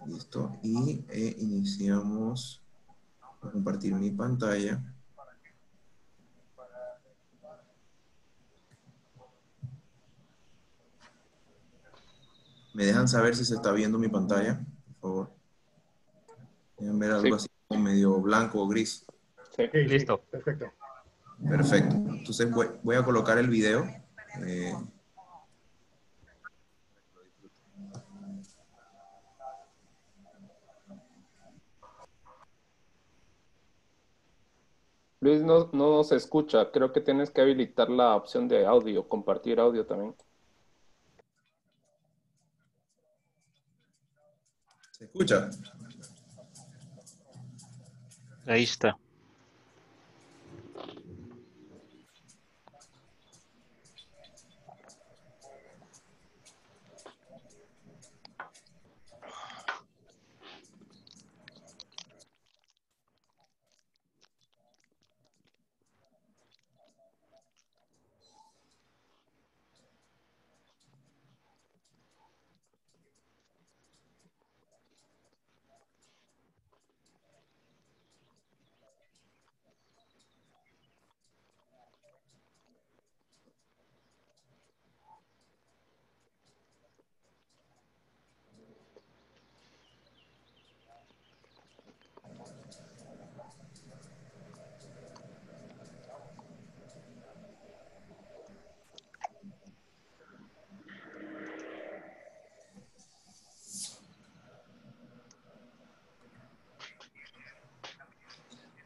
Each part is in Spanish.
Listo. Y iniciamos a compartir mi pantalla. ¿Me dejan saber si se está viendo mi pantalla? Por favor. Dejan ver algo Sí, así como medio blanco o gris. sí, Sí, sí, listo. perfecto. Perfecto. Entonces voy a colocar el video. Eh, Luis, no nos escucha. Creo que tienes que habilitar la opción de audio, compartir audio también. ¿Se escucha? Ahí está.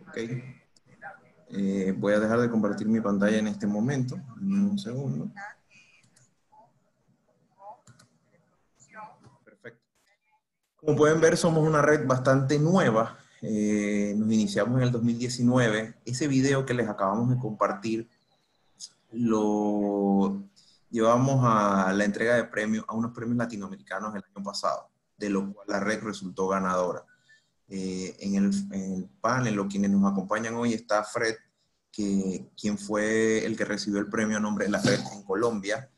Ok. Voy a dejar de compartir mi pantalla en este momento. Un segundo. Perfecto. Como pueden ver, somos una red bastante nueva. Nos iniciamos en el 2019. Ese video que les acabamos de compartir lo llevamos a la entrega de premios, a unos premios latinoamericanos el año pasado, de lo cual la red resultó ganadora. En el panel o quienes nos acompañan hoy está Fred, quien fue el que recibió el premio a nombre de la red en Colombia.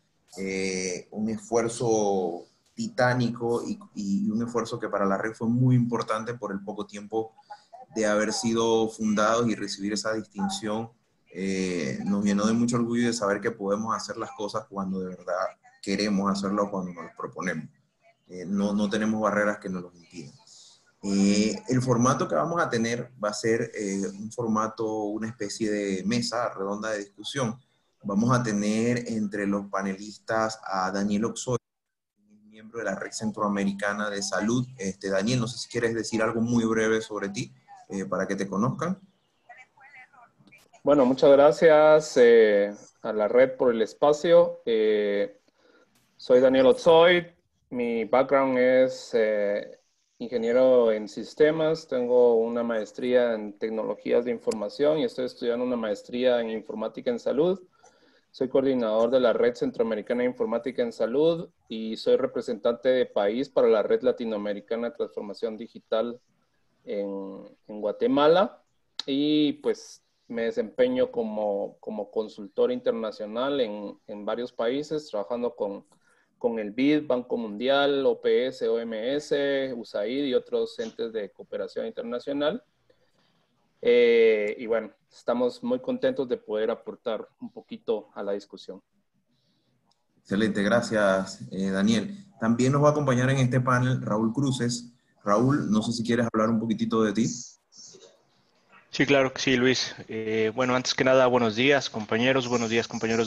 Un esfuerzo titánico y un esfuerzo que para la red fue muy importante por el poco tiempo de haber sido fundados y recibir esa distinción. Nos llenó de mucho orgullo de saber que podemos hacer las cosas cuando de verdad queremos hacerlo, cuando nos lo proponemos. No tenemos barreras que nos lo impidan. El formato que vamos a tener va a ser un formato, una especie de mesa redonda de discusión. Vamos a tener entre los panelistas a Daniel Oxoy, miembro de la Red Centroamericana de Salud. Daniel, no sé si quieres decir algo muy breve sobre ti, para que te conozcan. Bueno, muchas gracias a la red por el espacio. Soy Daniel Otzoy. Mi background es ingeniero en sistemas. Tengo una maestría en tecnologías de información y estoy estudiando una maestría en informática en salud. Soy coordinador de la Red Centroamericana de Informática en Salud y soy representante de país para la Red Latinoamericana de Transformación Digital en Guatemala. Y pues me desempeño como consultor internacional en varios países, trabajando con el BID, Banco Mundial, OPS, OMS, USAID y otros entes de cooperación internacional. Y bueno, estamos muy contentos de poder aportar un poquito a la discusión. Excelente, gracias, Daniel. También nos va a acompañar en este panel Raúl Cruces. Raúl, no sé si quieres hablar un poquitito de ti. Sí, claro que sí, Luis. Bueno, antes que nada, buenos días, compañeros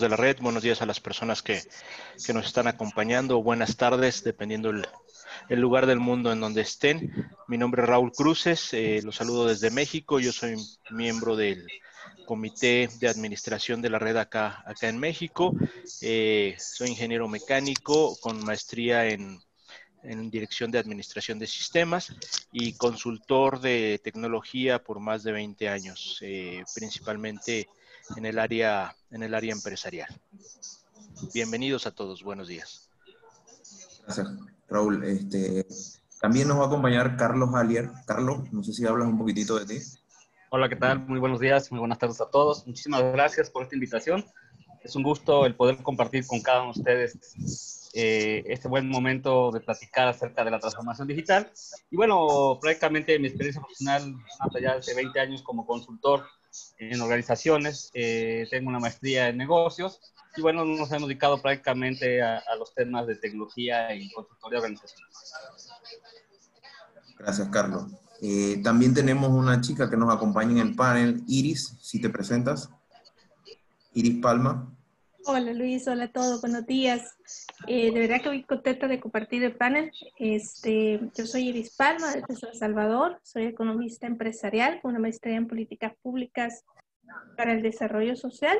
de la red, buenos días a las personas que nos están acompañando, buenas tardes, dependiendo el lugar del mundo en donde estén. Mi nombre es Raúl Cruces, los saludo desde México, yo soy miembro del comité de administración de la red acá en México. Soy ingeniero mecánico con maestría en dirección de administración de sistemas y consultor de tecnología por más de 20 años, principalmente en el área empresarial. Bienvenidos a todos, buenos días. Gracias, Raúl. También nos va a acompañar Carlos Alier. Carlos, no sé si hablas un poquitito de ti. Hola, ¿qué tal? Muy buenos días, muy buenas tardes a todos. Muchísimas gracias por esta invitación. Es un gusto el poder compartir con cada uno de ustedes este buen momento de platicar acerca de la transformación digital. Y bueno, prácticamente mi experiencia profesional, más allá de 20 años como consultor en organizaciones, tengo una maestría en negocios y bueno, nos hemos dedicado prácticamente a los temas de tecnología y consultoría organizacional. Gracias, Carlos. También tenemos una chica que nos acompaña en el panel, Iris, si te presentas. Iris Palma. Hola Luis, hola a todos, buenos días. De verdad que muy contenta de compartir el panel. Yo soy Iris Palma, desde San Salvador, soy economista empresarial con una maestría en políticas públicas para el desarrollo social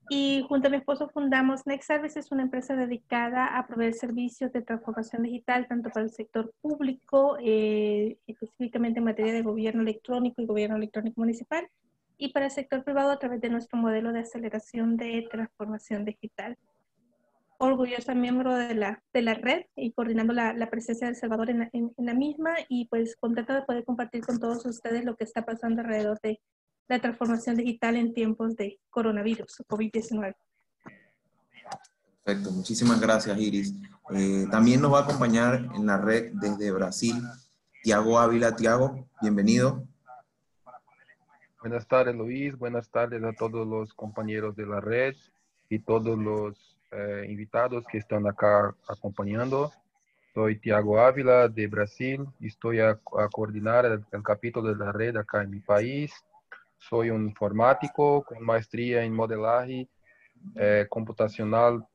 y junto a mi esposo fundamos Next Services, una empresa dedicada a proveer servicios de transformación digital tanto para el sector público, específicamente en materia de gobierno electrónico y gobierno electrónico municipal, y para el sector privado a través de nuestro modelo de aceleración de transformación digital. Orgullosa miembro de la red y coordinando la presencia de El Salvador en la misma, y pues contenta de poder compartir con todos ustedes lo que está pasando alrededor de la transformación digital en tiempos de coronavirus, COVID-19. Perfecto, muchísimas gracias, Iris. También nos va a acompañar en la red desde Brasil, Tiago Ávila. Tiago, bienvenido. Buenas tardes, Luis. Buenas tardes a todos los compañeros de la red y todos los invitados que están acá acompañando. Soy Tiago Ávila de Brasil y estoy a coordinar el capítulo de la red acá en mi país. Soy un informático con maestría en modelaje computacional,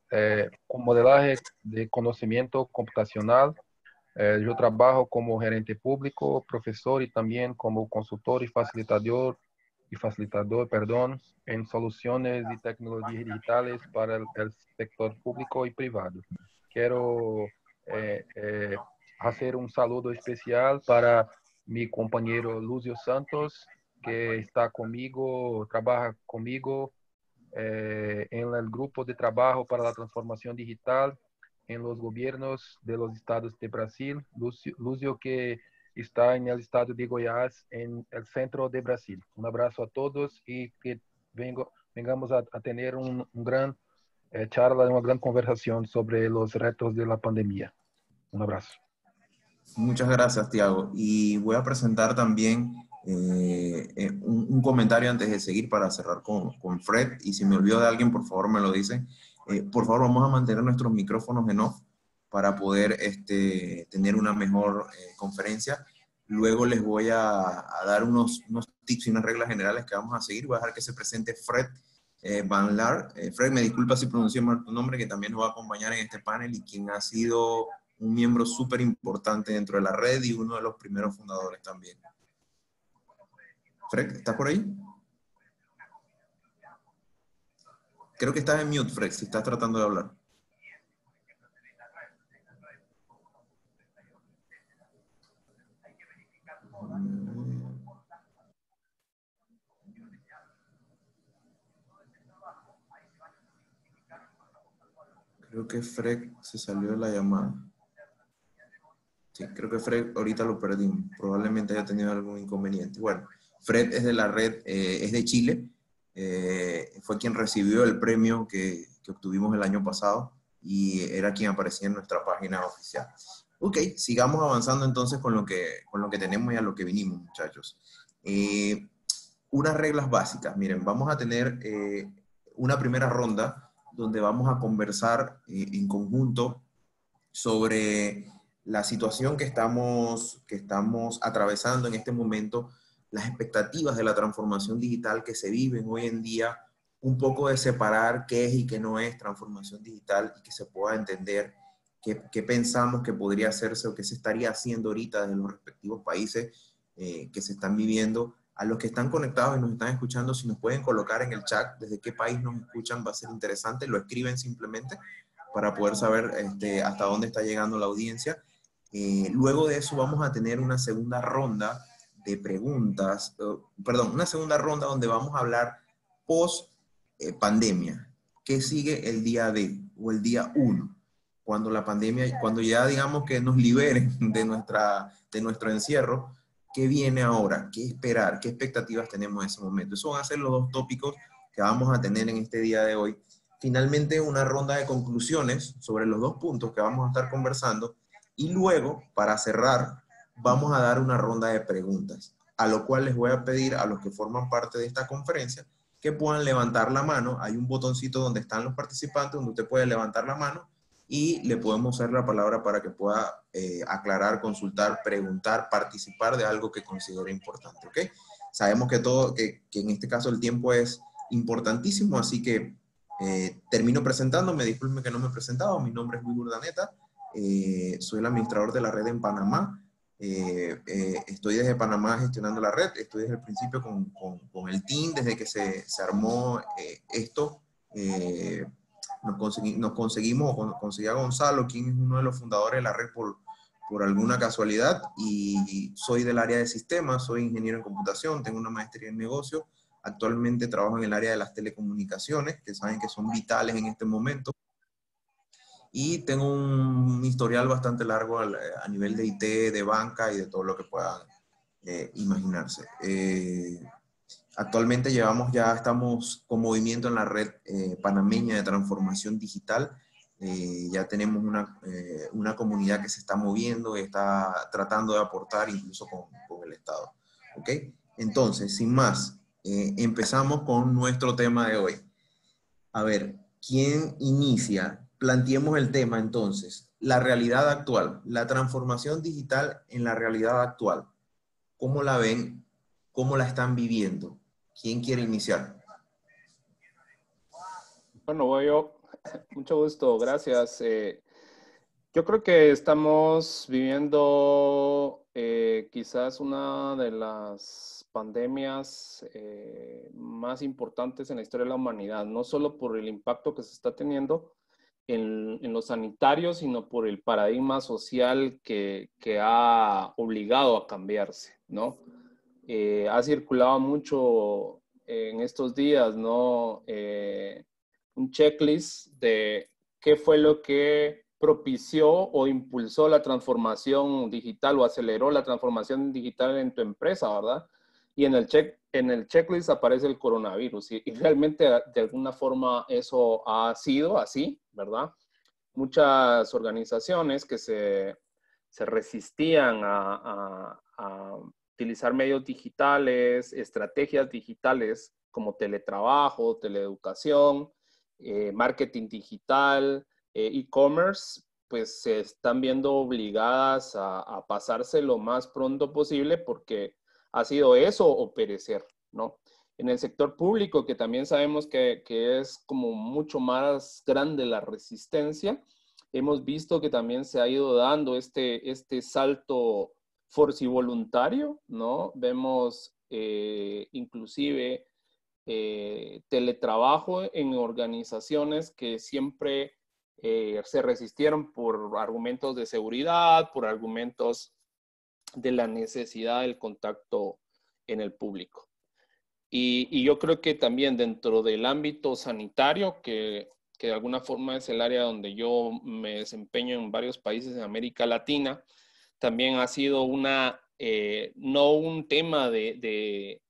con modelaje de conocimiento computacional. Yo trabajo como gerente público, profesor y también como consultor y facilitador, en soluciones y tecnologías digitales para el sector público y privado. Quiero hacer un saludo especial para mi compañero Lucio Santos, que está conmigo, trabaja conmigo en el grupo de trabajo para la transformación digital en los gobiernos de los estados de Brasil. Lucio que está en el estado de Goiás, en el centro de Brasil. Un abrazo a todos y que vengamos a tener un gran charla, una gran conversación sobre los retos de la pandemia. Un abrazo. Muchas gracias, Tiago. Y voy a presentar también un comentario antes de seguir para cerrar con Fred. Y si me olvido de alguien, por favor me lo dicen. Por favor, vamos a mantener nuestros micrófonos en off para poder tener una mejor conferencia. Luego les voy a dar unos tips y unas reglas generales que vamos a seguir. Voy a dejar que se presente Fred Van Laar. Fred, me disculpa si pronuncié mal tu nombre, que también nos va a acompañar en este panel y quien ha sido un miembro súper importante dentro de la red y uno de los primeros fundadores también. Fred, ¿estás por ahí? Creo que estás en mute, Fred, si estás tratando de hablar. Creo que Fred se salió de la llamada. Sí, creo que Fred ahorita lo perdimos. Probablemente haya tenido algún inconveniente. Bueno, Fred es de la red, es de Chile. Fue quien recibió el premio que obtuvimos el año pasado y era quien aparecía en nuestra página oficial. Ok, sigamos avanzando entonces con lo que tenemos y a lo que vinimos, muchachos. Unas reglas básicas. Miren, vamos a tener una primera ronda donde vamos a conversar en conjunto sobre la situación que estamos atravesando en este momento, las expectativas de la transformación digital que se viven hoy en día, un poco de separar qué es y qué no es transformación digital y que se pueda entender qué pensamos que podría hacerse o qué se estaría haciendo ahorita desde los respectivos países que se están viviendo. A los que están conectados y nos están escuchando, si nos pueden colocar en el chat desde qué país nos escuchan, va a ser interesante, lo escriben simplemente para poder saber hasta dónde está llegando la audiencia. Luego de eso vamos a tener una segunda ronda de preguntas, una segunda ronda donde vamos a hablar post pandemia. ¿Qué sigue el día D o el día 1? Cuando la pandemia, cuando ya digamos que nos liberen de nuestro encierro, ¿qué viene ahora? ¿Qué esperar? ¿Qué expectativas tenemos en ese momento? Esos van a ser los dos tópicos que vamos a tener en este día de hoy. finalmente una ronda de conclusiones sobre los 2 puntos que vamos a estar conversando, y luego, para cerrar, vamos a dar una ronda de preguntas, a lo cual les voy a pedir a los que forman parte de esta conferencia que puedan levantar la mano. Hay un botoncito donde están los participantes, donde usted puede levantar la mano y le podemos hacer la palabra para que pueda aclarar, consultar, preguntar, participar de algo que considere importante, ¿ok? Sabemos que en este caso el tiempo es importantísimo, así que termino presentándome. Disculpen que no me he presentado. Mi nombre es Luis Urdaneta, soy el administrador de la red en Panamá. Estoy desde Panamá gestionando la red. Estoy desde el principio con el team, desde que se armó esto. Conseguí a Gonzalo, quien es uno de los fundadores de la red por alguna casualidad, y soy del área de sistemas, soy ingeniero en computación, tengo una maestría en negocio. Actualmente trabajo en el área de las telecomunicaciones, que saben que son vitales en este momento. Y tengo un historial bastante largo a nivel de IT, de banca y de todo lo que puedan imaginarse. Actualmente ya estamos con movimiento en la red panameña de transformación digital. Ya tenemos una comunidad que se está moviendo y está tratando de aportar incluso con el Estado. ¿Ok? Entonces, sin más, empezamos con nuestro tema de hoy. A ver, ¿quién inicia? Planteemos el tema entonces. La realidad actual, la transformación digital en la realidad actual. ¿Cómo la ven? ¿Cómo la están viviendo? ¿Quién quiere iniciar? Bueno, voy yo. Mucho gusto, gracias. Yo creo que estamos viviendo quizás una de las pandemias más importantes en la historia de la humanidad, no solo por el impacto que se está teniendo en los sanitarios, sino por el paradigma social que ha obligado a cambiarse, ¿no? Ha circulado mucho en estos días, ¿no? Un checklist de qué fue lo que propició o impulsó la transformación digital o aceleró la transformación digital en tu empresa, ¿verdad? Y en el checklist aparece el coronavirus y realmente de alguna forma eso ha sido así, ¿verdad? Muchas organizaciones que se resistían a utilizar medios digitales, estrategias digitales como teletrabajo, teleeducación, marketing digital, e-commerce, pues se están viendo obligadas a pasarse lo más pronto posible porque ha sido eso o perecer, ¿no? En el sector público, que también sabemos que es como mucho más grande la resistencia, hemos visto que también se ha ido dando este salto forcivoluntario, ¿no? Vemos inclusive teletrabajo en organizaciones que siempre se resistieron por argumentos de seguridad, por argumentos de la necesidad del contacto en el público. Y yo creo que también dentro del ámbito sanitario, que de alguna forma es el área donde yo me desempeño en varios países de América Latina, también ha sido no un tema de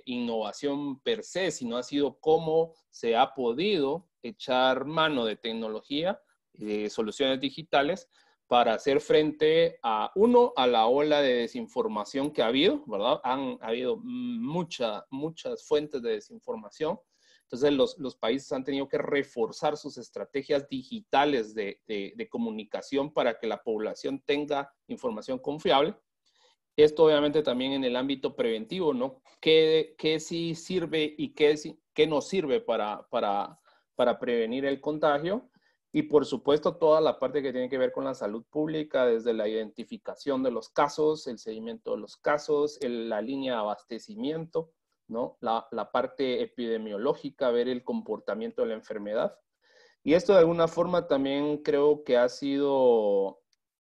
innovación per se, sino ha sido cómo se ha podido echar mano de tecnología, de soluciones digitales, para hacer frente a la ola de desinformación que ha habido, ¿verdad? Ha habido muchas fuentes de desinformación. Entonces, los países han tenido que reforzar sus estrategias digitales de comunicación para que la población tenga información confiable. Esto obviamente también en el ámbito preventivo, ¿no? ¿Qué sí sirve y qué no sirve para prevenir el contagio? Y por supuesto toda la parte que tiene que ver con la salud pública, desde la identificación de los casos, el seguimiento de los casos, la línea de abastecimiento, ¿no? La parte epidemiológica, ver el comportamiento de la enfermedad. Y esto de alguna forma también creo que ha sido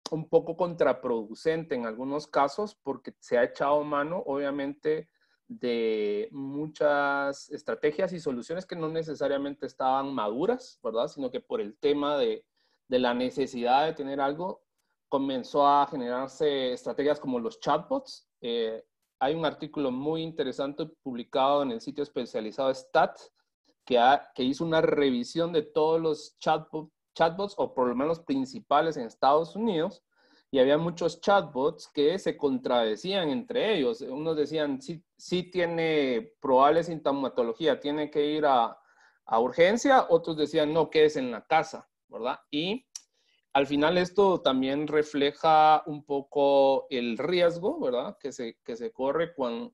un poco contraproducente en algunos casos porque se ha echado mano, obviamente, de muchas estrategias y soluciones que no necesariamente estaban maduras, ¿verdad? Sino que por el tema de la necesidad de tener algo, comenzó a generarse estrategias como los chatbots. Hay un artículo muy interesante publicado en el sitio especializado STAT que hizo una revisión de todos los chatbots, o por lo menos principales en Estados Unidos, y había muchos chatbots que se contradecían entre ellos. Unos decían, sí tiene probable sintomatología, tiene que ir a urgencia, otros decían, no, quédese en la casa, ¿verdad? Y al final esto también refleja un poco el riesgo, ¿verdad? Que se corre con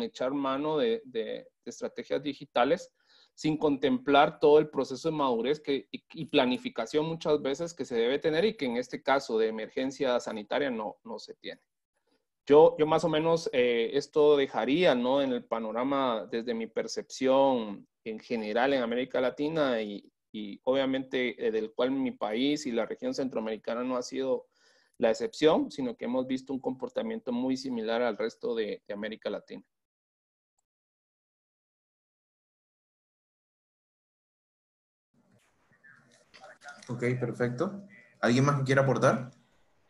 echar mano de estrategias digitales sin contemplar todo el proceso de madurez y planificación muchas veces que se debe tener y que en este caso de emergencia sanitaria no se tiene. Yo más o menos esto dejaría, ¿no? En el panorama desde mi percepción en general en América Latina y obviamente del cual mi país y la región centroamericana no ha sido la excepción, sino que hemos visto un comportamiento muy similar al resto de América Latina. Ok, perfecto. ¿Alguien más que quiera aportar?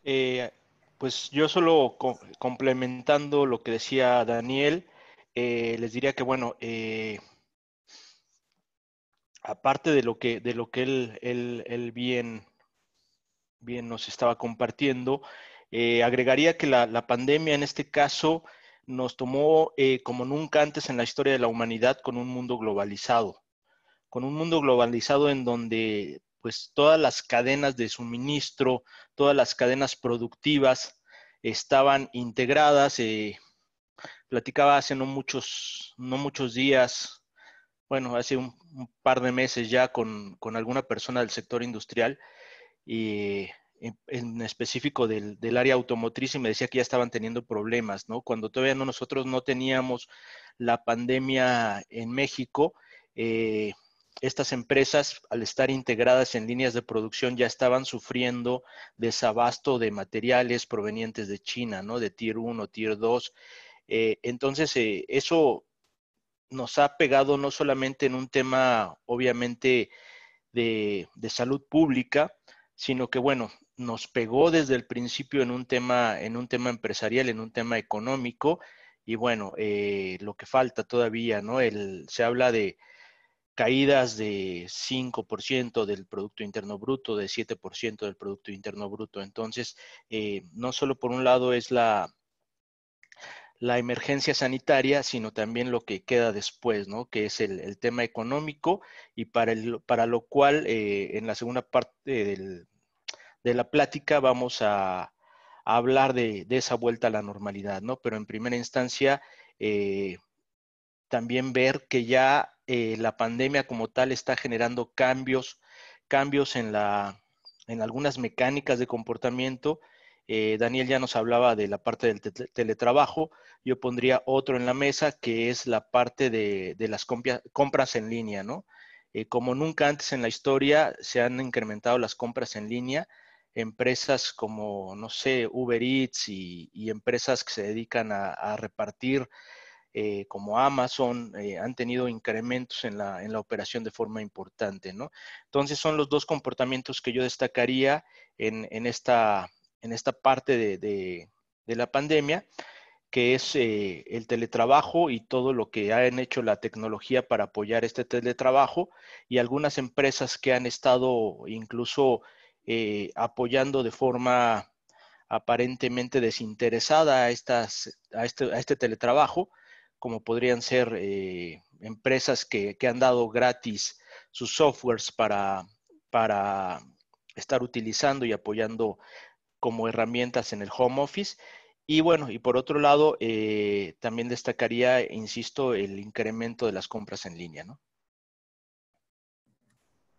Pues yo solo complementando lo que decía Daniel, les diría que, bueno, aparte de lo que él bien nos estaba compartiendo, agregaría que la pandemia en este caso nos tomó como nunca antes en la historia de la humanidad con un mundo globalizado en donde pues todas las cadenas de suministro, todas las cadenas productivas estaban integradas. Platicaba hace no muchos días, bueno, hace un par de meses ya con alguna persona del sector industrial y en específico del área automotriz y me decía que ya estaban teniendo problemas, ¿no? Cuando todavía nosotros no teníamos la pandemia en México, estas empresas, al estar integradas en líneas de producción, ya estaban sufriendo desabasto de materiales provenientes de China, ¿no? De Tier 1, Tier 2. Entonces, eso nos ha pegado no solamente en un tema, obviamente, de salud pública, sino que, bueno, nos pegó desde el principio en un tema empresarial, en un tema económico, y bueno, lo que falta todavía, ¿no? Se habla de caídas de 5% del Producto Interno Bruto, de 7% del Producto Interno Bruto. Entonces, no solo por un lado es la emergencia sanitaria, sino también lo que queda después, ¿no? Que es el tema económico y para lo cual en la segunda parte de la plática vamos a hablar de esa vuelta a la normalidad, ¿no? Pero en primera instancia, también ver que ya la pandemia como tal está generando cambios en algunas mecánicas de comportamiento. Daniel ya nos hablaba de la parte del teletrabajo. Yo pondría otro en la mesa, que es la parte de las compras en línea, ¿no? Como nunca antes en la historia se han incrementado las compras en línea. Empresas como, no sé, Uber Eats y empresas que se dedican a repartir como Amazon, han tenido incrementos en la operación de forma importante, ¿no? Entonces son los dos comportamientos que yo destacaría en esta parte de la pandemia, que es el teletrabajo y todo lo que han hecho la tecnología para apoyar este teletrabajo y algunas empresas que han estado incluso apoyando de forma aparentemente desinteresada a este teletrabajo, como podrían ser empresas que han dado gratis sus softwares para estar utilizando y apoyando como herramientas en el home office. Y bueno, y por otro lado, también destacaría, insisto, el incremento de las compras en línea, ¿no?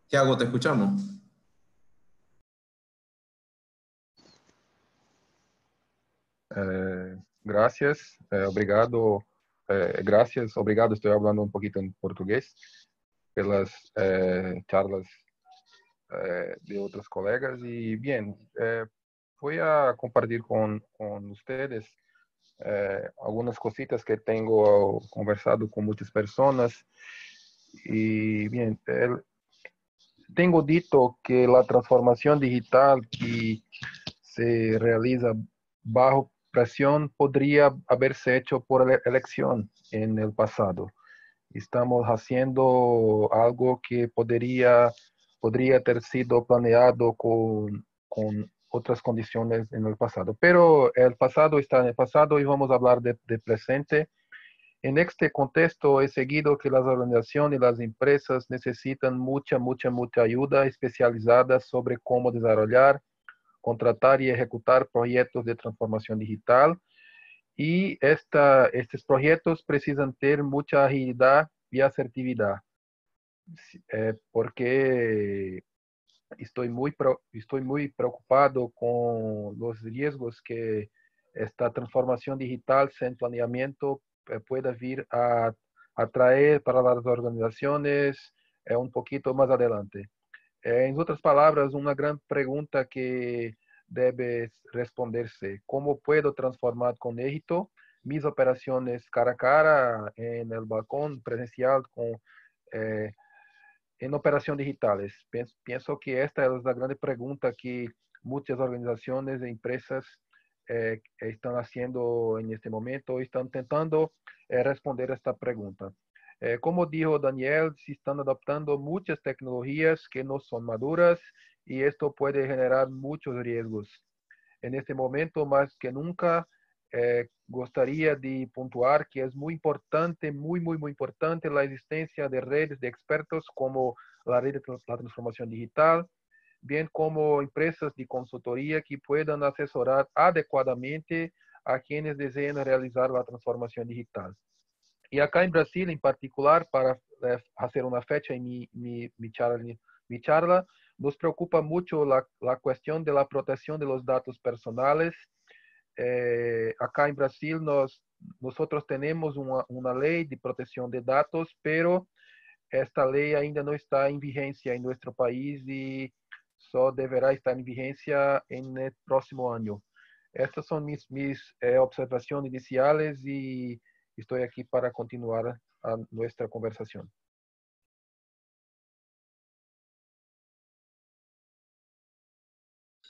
Tiago, te escuchamos. Gracias, obrigado. Gracias, obrigado, estoy hablando un poquito en portugués, pelas charlas de otros colegas. Y bien, voy a compartir con ustedes algunas cositas que tengo conversado con muchas personas. Y bien, tengo dicho que la transformación digital que se realiza bajo presión podría haberse hecho por elección en el pasado. Estamos haciendo algo que podría ter sido planeado con otras condiciones en el pasado. Pero el pasado está en el pasado y vamos a hablar de presente. En este contexto he seguido que las organizaciones y las empresas necesitan mucha ayuda especializada sobre cómo desarrollar, contratar y ejecutar proyectos de transformación digital. Y estos proyectos precisan tener mucha agilidad y asertividad, porque estoy muy preocupado con los riesgos que esta transformación digital sin planeamiento pueda vir a traer para las organizaciones un poquito más adelante. En otras palabras, una gran pregunta que debe responderse: ¿cómo puedo transformar con éxito mis operaciones cara a cara, en el balcón presencial, en operaciones digitales? Pienso que esta es la gran pregunta que muchas organizaciones e empresas están haciendo en este momento, están intentando responder esta pregunta. Como dijo Daniel, se están adaptando muchas tecnologías que no son maduras y esto puede generar muchos riesgos. En este momento, más que nunca, gustaría de puntuar que es muy importante, muy importante la existencia de redes de expertos como la red de la transformación digital, bien como empresas de consultoría que puedan asesorar adecuadamente a quienes deseen realizar la transformación digital. Y acá en Brasil, en particular, para hacer una fecha en mi charla, nos preocupa mucho la cuestión de la protección de los datos personales. Acá en Brasil, nosotros tenemos una ley de protección de datos, pero esta ley ainda no está en vigencia en nuestro país y solo deberá estar en vigencia en el próximo año. Estas son mis observaciones iniciales y estoy aquí para continuar nuestra conversación.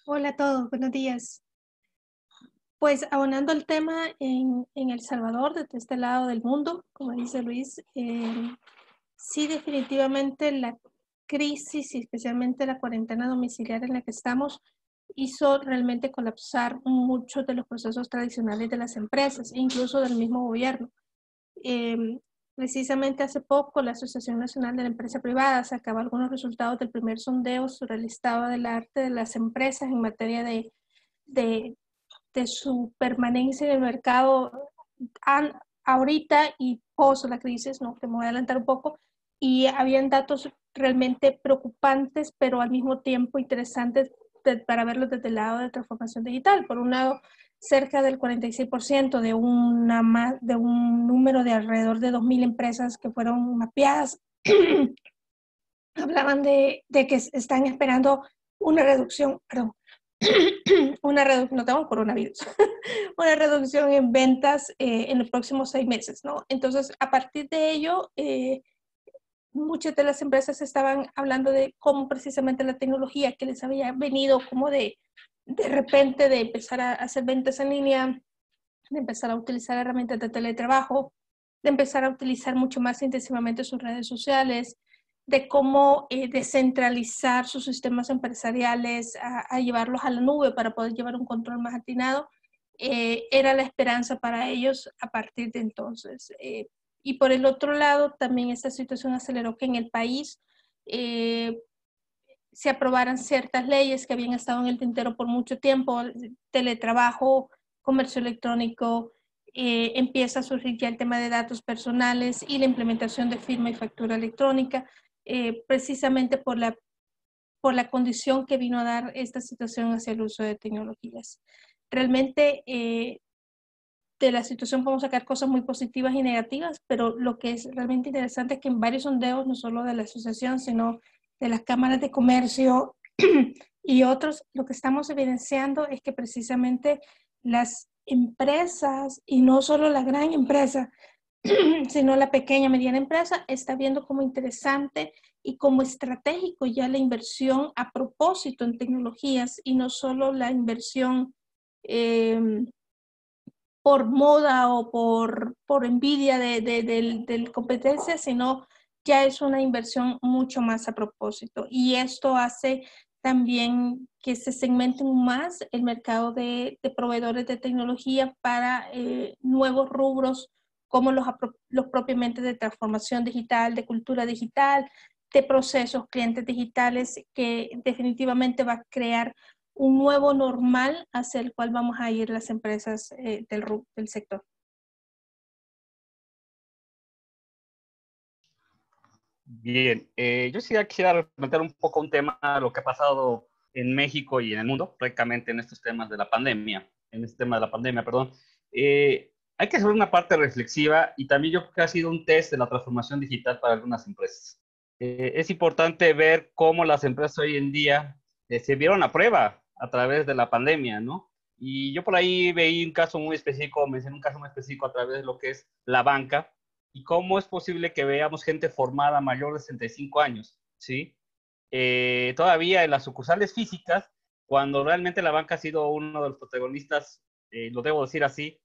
Hola a todos, buenos días. Pues abonando el tema en El Salvador, desde este lado del mundo, como dice Luis, sí, definitivamente la crisis y especialmente la cuarentena domiciliar en la que estamos hizo realmente colapsar muchos de los procesos tradicionales de las empresas, incluso del mismo gobierno. Precisamente hace poco la Asociación Nacional de la Empresa Privada sacaba algunos resultados del primer sondeo sobre el estado del arte de las empresas en materia de su permanencia en el mercado ahorita y post la crisis, ¿no? Que me voy a adelantar un poco, y habían datos realmente preocupantes, pero al mismo tiempo interesantes para verlos desde el lado de transformación digital. Por un lado, cerca del 46% de un número de alrededor de 2.000 empresas que fueron mapeadas hablaban de que están esperando una reducción, perdón, no tengo coronavirus, una reducción en ventas en los próximos 6 meses, ¿no? Entonces, a partir de ello, muchas de las empresas estaban hablando de cómo precisamente la tecnología que les había venido como de repente de empezar a hacer ventas en línea, de empezar a utilizar herramientas de teletrabajo, de empezar a utilizar mucho más intensivamente sus redes sociales, de cómo descentralizar sus sistemas empresariales, a llevarlos a la nube para poder llevar un control más atinado, era la esperanza para ellos a partir de entonces. Y por el otro lado, también esta situación aceleró que en el país se aprobaran ciertas leyes que habían estado en el tintero por mucho tiempo, teletrabajo, comercio electrónico, empieza a surgir ya el tema de datos personales y la implementación de firma y factura electrónica, precisamente por la condición que vino a dar esta situación hacia el uso de tecnologías. Realmente de la situación podemos sacar cosas muy positivas y negativas, pero lo que es realmente interesante es que en varios sondeos, no solo de la asociación, sino de las cámaras de comercio y otros, lo que estamos evidenciando es que precisamente las empresas, y no solo la gran empresa, sino la pequeña, mediana empresa, está viendo como interesante y como estratégico ya la inversión a propósito en tecnologías y no solo la inversión por moda o por envidia de competencia, sino ya es una inversión mucho más a propósito. Y esto hace también que se segmenten más el mercado de proveedores de tecnología para nuevos rubros como los propiamente de transformación digital, de cultura digital, de procesos, clientes digitales, que definitivamente va a crear un nuevo normal hacia el cual vamos a ir las empresas del sector. Bien, yo sí quisiera comentar un poco un tema, lo que ha pasado en México y en el mundo, prácticamente en estos temas de la pandemia, perdón. Hay que hacer una parte reflexiva y también yo creo que ha sido un test de la transformación digital para algunas empresas. Es importante ver cómo las empresas hoy en día se vieron a prueba a través de la pandemia, ¿no? Y yo por ahí veí un caso muy específico, mencioné un caso muy específico a través de lo que es la banca y cómo es posible que veamos gente formada mayor de 65 años, ¿sí? Todavía en las sucursales físicas, cuando realmente la banca ha sido uno de los protagonistas, lo debo decir así,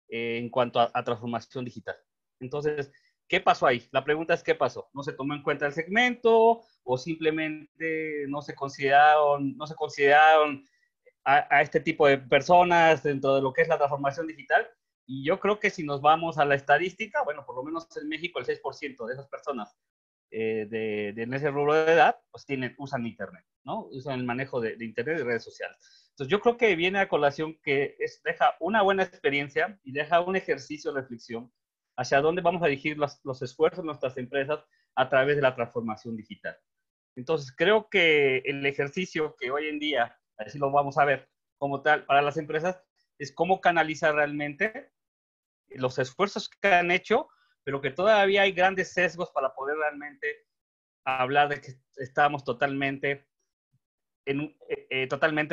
en cuanto a transformación digital. Entonces, ¿qué pasó ahí? La pregunta es, ¿qué pasó? ¿No se tomó en cuenta el segmento o simplemente no se consideraron a este tipo de personas dentro de lo que es la transformación digital? Y yo creo que si nos vamos a la estadística, bueno, por lo menos en México el 6% de esas personas en ese rubro de edad, pues usan Internet, ¿no? Usan el manejo de Internet y redes sociales. Entonces yo creo que viene a colación que deja una buena experiencia y deja un ejercicio de reflexión hacia dónde vamos a dirigir los esfuerzos de nuestras empresas a través de la transformación digital. Entonces creo que el ejercicio que hoy en día, así lo vamos a ver como tal, para las empresas, es cómo canalizar realmente los esfuerzos que han hecho, pero que todavía hay grandes sesgos para poder realmente hablar de que estamos totalmente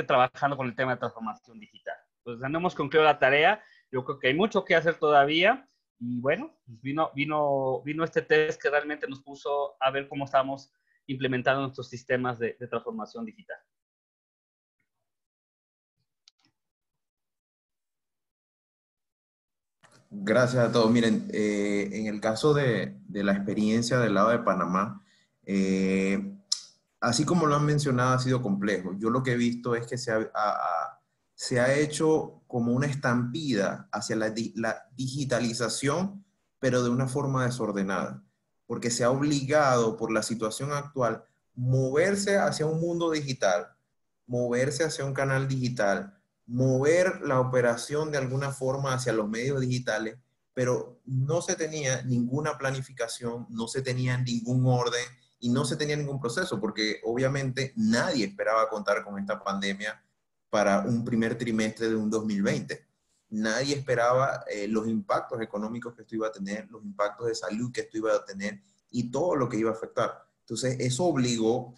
trabajando con el tema de transformación digital. Entonces, no hemos concluido la tarea. Yo creo que hay mucho que hacer todavía. Y bueno, vino este test que realmente nos puso a ver cómo estamos implementando nuestros sistemas de transformación digital. Gracias a todos. Miren, en el caso de la experiencia del lado de Panamá, así como lo han mencionado, ha sido complejo. Yo lo que he visto es que se ha hecho como una estampida hacia la digitalización, pero de una forma desordenada, porque se ha obligado por la situación actual moverse hacia un mundo digital, moverse hacia un canal digital, mover la operación de alguna forma hacia los medios digitales, pero no se tenía ninguna planificación, no se tenía ningún orden y no se tenía ningún proceso, porque obviamente nadie esperaba contar con esta pandemia para un primer trimestre de un 2020. Nadie esperaba los impactos económicos que esto iba a tener, los impactos de salud que esto iba a tener y todo lo que iba a afectar. Entonces, eso obligó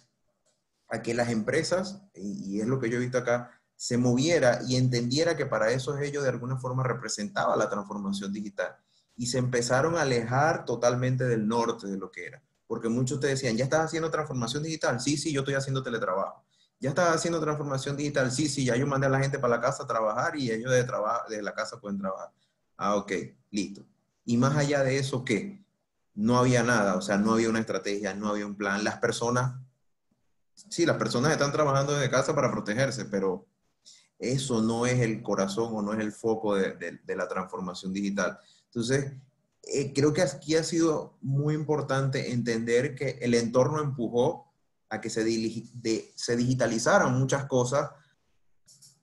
a que las empresas, y es lo que yo he visto acá, se moviera y entendiera que para eso ellos de alguna forma representaba la transformación digital. Y se empezaron a alejar totalmente del norte de lo que era. Porque muchos te decían, ¿ya estás haciendo transformación digital? Sí, sí, yo estoy haciendo teletrabajo. ¿Ya estás haciendo transformación digital? Sí, sí, ya yo mandé a la gente para la casa a trabajar y ellos de la casa pueden trabajar. Ah, ok, listo. Y más allá de eso, ¿qué? No había nada, o sea, no había una estrategia, no había un plan. Las personas están trabajando desde casa para protegerse, pero eso no es el corazón o no es el foco de la transformación digital. Entonces, creo que aquí ha sido muy importante entender que el entorno empujó a que se digitalizaran muchas cosas,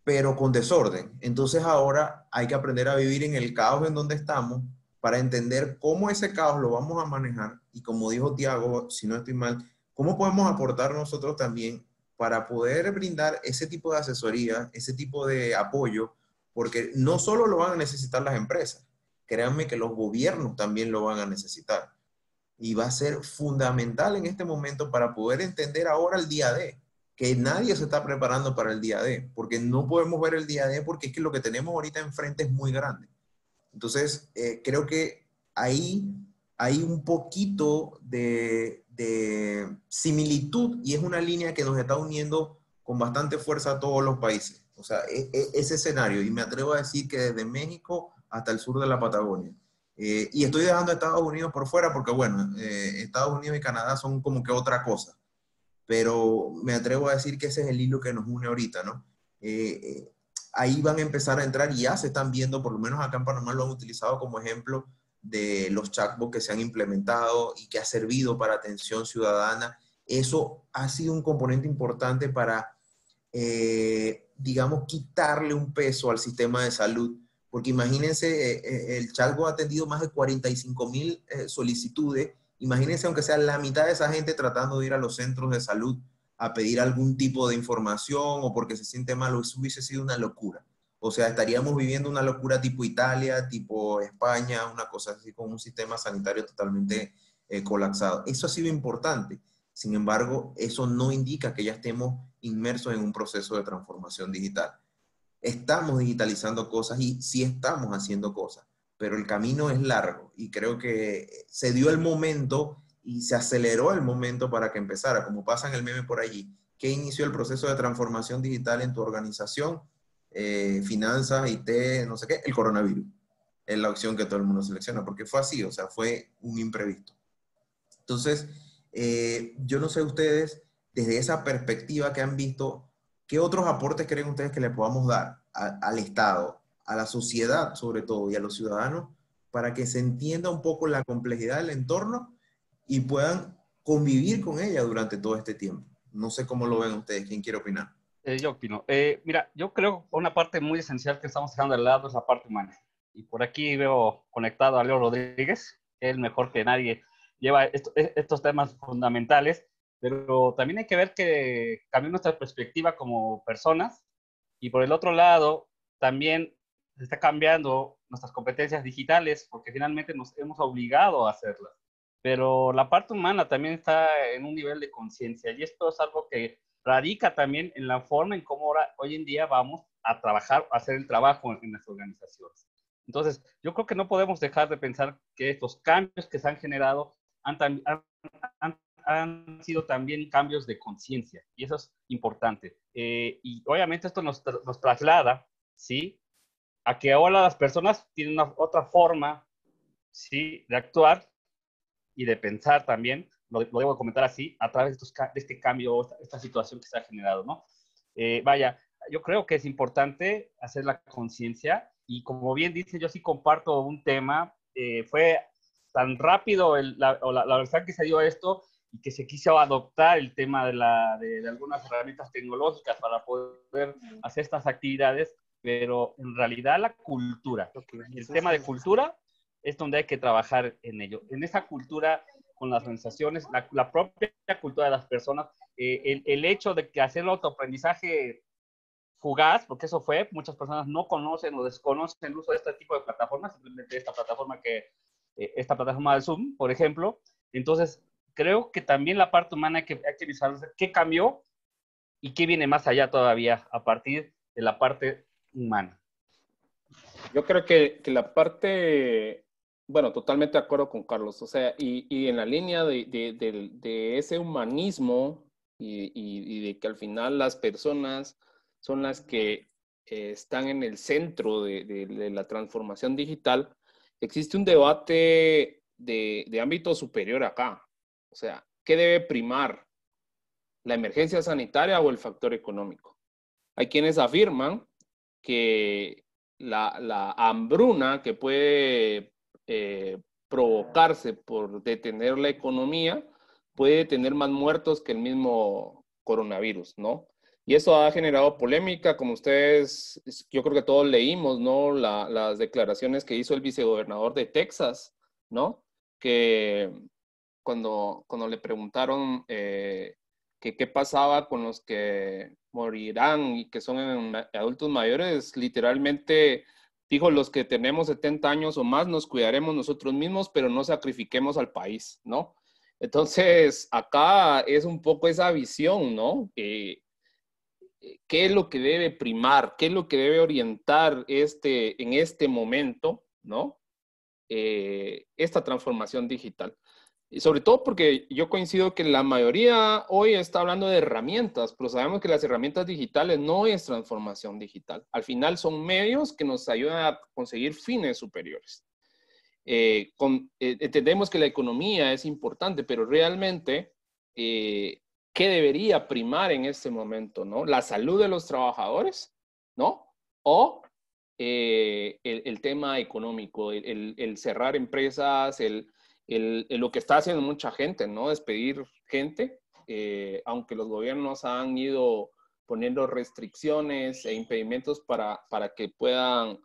pero con desorden. Entonces ahora hay que aprender a vivir en el caos en donde estamos para entender cómo ese caos lo vamos a manejar y, como dijo Tiago, si no estoy mal, cómo podemos aportar nosotros también para poder brindar ese tipo de asesoría, ese tipo de apoyo, porque no solo lo van a necesitar las empresas, créanme que los gobiernos también lo van a necesitar. Y va a ser fundamental en este momento para poder entender ahora el día D, que nadie se está preparando para el día D, porque no podemos ver el día D porque es que lo que tenemos ahorita enfrente es muy grande. Entonces, creo que ahí hay un poquito de similitud y es una línea que nos está uniendo con bastante fuerza a todos los países. O sea, ese escenario, y me atrevo a decir que desde México hasta el sur de la Patagonia. Y estoy dejando a Estados Unidos por fuera porque, bueno, Estados Unidos y Canadá son como que otra cosa. Pero me atrevo a decir que ese es el hilo que nos une ahorita, ¿no? Ahí van a empezar a entrar y ya se están viendo, por lo menos acá en Panamá lo han utilizado como ejemplo de los chatbots que se han implementado y que ha servido para atención ciudadana. Eso ha sido un componente importante para, digamos, quitarle un peso al sistema de salud. Porque imagínense, el chatbot ha atendido más de 45,000 solicitudes. Imagínense, aunque sea la mitad de esa gente tratando de ir a los centros de salud a pedir algún tipo de información o porque se siente mal, eso hubiese sido una locura. O sea, estaríamos viviendo una locura tipo Italia, tipo España, una cosa así, con un sistema sanitario totalmente colapsado. Eso ha sido importante. Sin embargo, eso no indica que ya estemos inmersos en un proceso de transformación digital. Estamos digitalizando cosas y sí estamos haciendo cosas, pero el camino es largo y creo que se dio el momento y se aceleró el momento para que empezara, como pasa en el meme por allí. ¿Qué inició el proceso de transformación digital en tu organización? Finanzas, IT, no sé qué, el coronavirus. Es la opción que todo el mundo selecciona, porque fue así, o sea, fue un imprevisto. Entonces, yo no sé ustedes, desde esa perspectiva que han visto, ¿qué otros aportes creen ustedes que le podamos dar al Estado, a la sociedad sobre todo y a los ciudadanos para que se entienda un poco la complejidad del entorno y puedan convivir con ella durante todo este tiempo? No sé cómo lo ven ustedes. ¿Quién quiere opinar? Yo opino. Mira, yo creo que una parte muy esencial que estamos dejando de lado es la parte humana. Y por aquí veo conectado a Leo Rodríguez, que él mejor que nadie lleva estos temas fundamentales, pero también hay que ver que cambió nuestra perspectiva como personas y por el otro lado también se está cambiando nuestras competencias digitales porque finalmente nos hemos obligado a hacerlas. Pero la parte humana también está en un nivel de conciencia y esto es algo que radica también en la forma en cómo hoy en día vamos a trabajar, a hacer el trabajo en las organizaciones. Entonces, yo creo que no podemos dejar de pensar que estos cambios que se han generado han sido también cambios de conciencia y eso es importante. Y obviamente esto nos traslada, ¿sí?, a que ahora las personas tienen otra forma, ¿sí?, de actuar y de pensar también, lo debo comentar así, a través de este cambio, esta situación que se ha generado, ¿no? Vaya, yo creo que es importante hacer la conciencia y como bien dice, yo sí comparto un tema, fue tan rápido la verdad que se dio esto y que se quiso adoptar el tema de algunas herramientas tecnológicas para poder hacer estas actividades, pero en realidad la cultura, el tema de cultura es donde hay que trabajar en ello. En esa cultura con las organizaciones, la propia cultura de las personas, el hecho de que hacer el autoaprendizaje fugaz, porque eso fue, muchas personas no conocen o desconocen el uso de este tipo de plataformas, simplemente esta plataforma del Zoom, por ejemplo. Entonces, creo que también la parte humana hay que visualizar qué cambió y qué viene más allá todavía a partir de la parte humana. Yo creo que la parte, bueno, totalmente de acuerdo con Carlos, o sea, y en la línea de ese humanismo y de que al final las personas son las que están en el centro de la transformación digital, existe un debate de ámbito superior acá. O sea, ¿qué debe primar? ¿La emergencia sanitaria o el factor económico? Hay quienes afirman que la hambruna que puede provocarse por detener la economía puede tener más muertos que el mismo coronavirus, ¿no? Y eso ha generado polémica, como ustedes, yo creo que todos leímos, ¿no? Las declaraciones que hizo el vicegobernador de Texas, ¿no? Que cuando le preguntaron qué pasaba con los que morirán y que son adultos mayores, literalmente dijo, los que tenemos 70 años o más nos cuidaremos nosotros mismos, pero no sacrifiquemos al país, ¿no? Entonces, acá es un poco esa visión, ¿no? ¿Qué es lo que debe primar? ¿Qué es lo que debe orientar en este momento, ¿no? Esta transformación digital. Y sobre todo porque yo coincido que la mayoría hoy está hablando de herramientas, pero sabemos que las herramientas digitales no es transformación digital. Al final son medios que nos ayudan a conseguir fines superiores. Entendemos que la economía es importante, pero realmente, ¿qué debería primar en este momento, ¿no? ¿La salud de los trabajadores, ¿no? O el tema económico, el cerrar empresas, lo que está haciendo mucha gente, ¿no? Despedir gente, aunque los gobiernos han ido poniendo restricciones e impedimentos para que puedan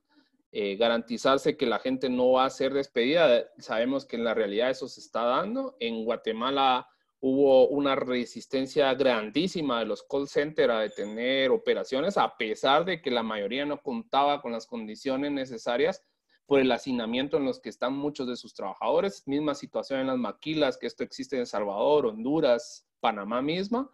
garantizarse que la gente no va a ser despedida. Sabemos que en la realidad eso se está dando. En Guatemala hubo una resistencia grandísima de los call centers a detener operaciones, a pesar de que la mayoría no contaba con las condiciones necesarias por el hacinamiento en los que están muchos de sus trabajadores. Misma situación en las maquilas, que esto existe en El Salvador, Honduras, Panamá misma.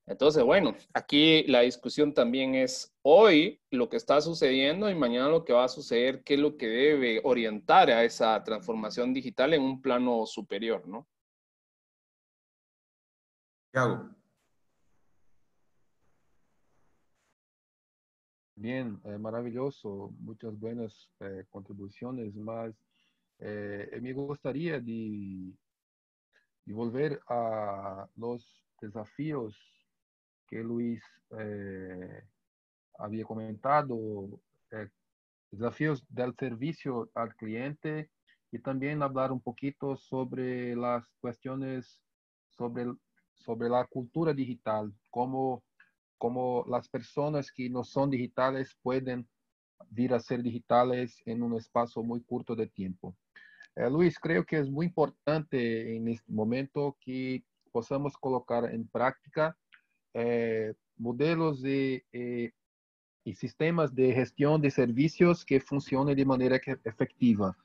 Entonces, bueno, aquí la discusión también es hoy lo que está sucediendo y mañana lo que va a suceder, qué es lo que debe orientar a esa transformación digital en un plano superior, ¿no? Tiago. Bien, maravilloso, muchas buenas contribuciones, mas me gustaría de volver a los desafíos que Luis había comentado, eh, desafíos del servicio al cliente y también hablar un poquito sobre las cuestiones sobre la cultura digital, cómo las personas que no son digitales pueden vir a ser digitales en un espacio muy corto de tiempo. Luis, creo que es muy importante en este momento que possamos colocar en práctica modelos y sistemas de gestión de servicios que funcionen de manera efectiva.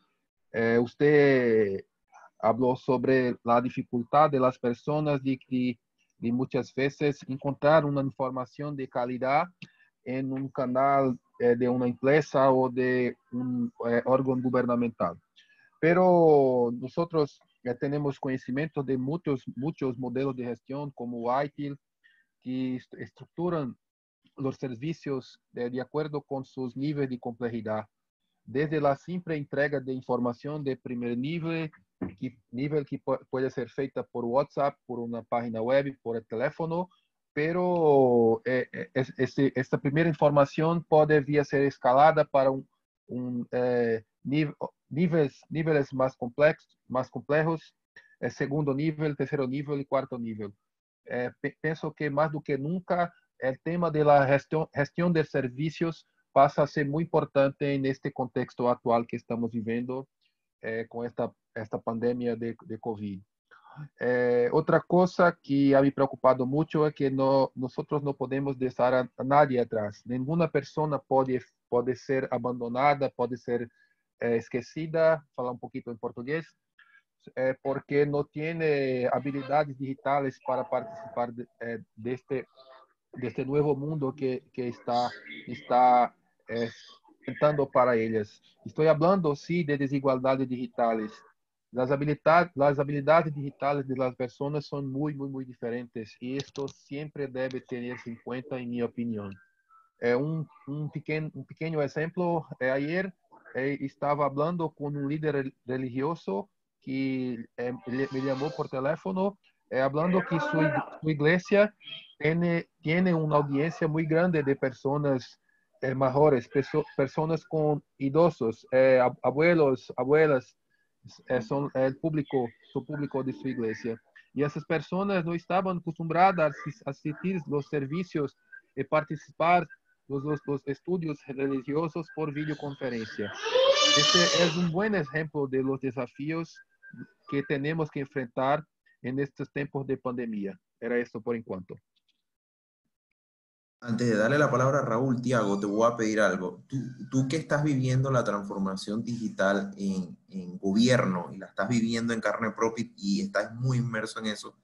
Usted habló sobre la dificultad de las personas de muchas veces encontrar una información de calidad en un canal de una empresa o de un órgano gubernamental. Pero nosotros tenemos conocimiento de muchos modelos de gestión como ITIL que estructuran los servicios de acuerdo con sus niveles de complejidad. Desde la simple entrega de información de primer nivel que puede ser feita por WhatsApp, por una página web, por el teléfono, pero esta primera información podría ser escalada para niveles más complejos, segundo nivel, tercero nivel y cuarto nivel. Pienso que más do que nunca el tema de la gestión de servicios pasa a ser muy importante en este contexto actual que estamos viviendo con esta pandemia de COVID. Otra cosa que ha me preocupado mucho es que nosotros no podemos dejar a nadie atrás. Ninguna persona puede ser abandonada, puede ser esquecida, falar un poquito en portugués, porque no tiene habilidades digitales para participar de este nuevo mundo que está enfrentando para ellas. Estoy hablando, sí, de desigualdades digitales. Las habilidades digitales de las personas son muy diferentes y esto siempre debe tenerse en cuenta, en mi opinión. Un pequeño ejemplo, ayer estaba hablando con un líder religioso que me llamó por teléfono, hablando que su iglesia tiene una audiencia muy grande de personas mayores, personas con idosos, abuelos, abuelas, son su público de su iglesia. Y esas personas no estaban acostumbradas a asistir los servicios y participar los estudios religiosos por videoconferencia. Este es un buen ejemplo de los desafíos que tenemos que enfrentar en estos tiempos de pandemia. Era esto por enquanto. Antes de darle la palabra a Raúl, Tiago, te voy a pedir algo. Tú que estás viviendo la transformación digital en gobierno y la estás viviendo en carne propia y estás muy inmerso en eso,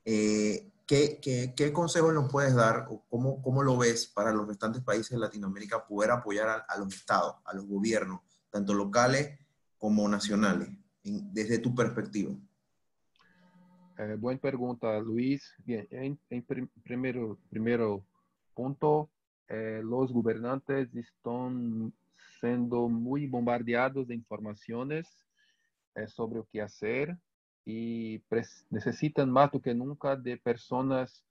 ¿qué consejos nos puedes dar o cómo lo ves para los restantes países de Latinoamérica poder apoyar a los estados, a los gobiernos, tanto locales como nacionales, desde tu perspectiva? Buena pregunta, Luis. Bien, primero punto, los gobernantes están siendo muy bombardeados de informaciones sobre o que hacer y necesitan más do que nunca de personas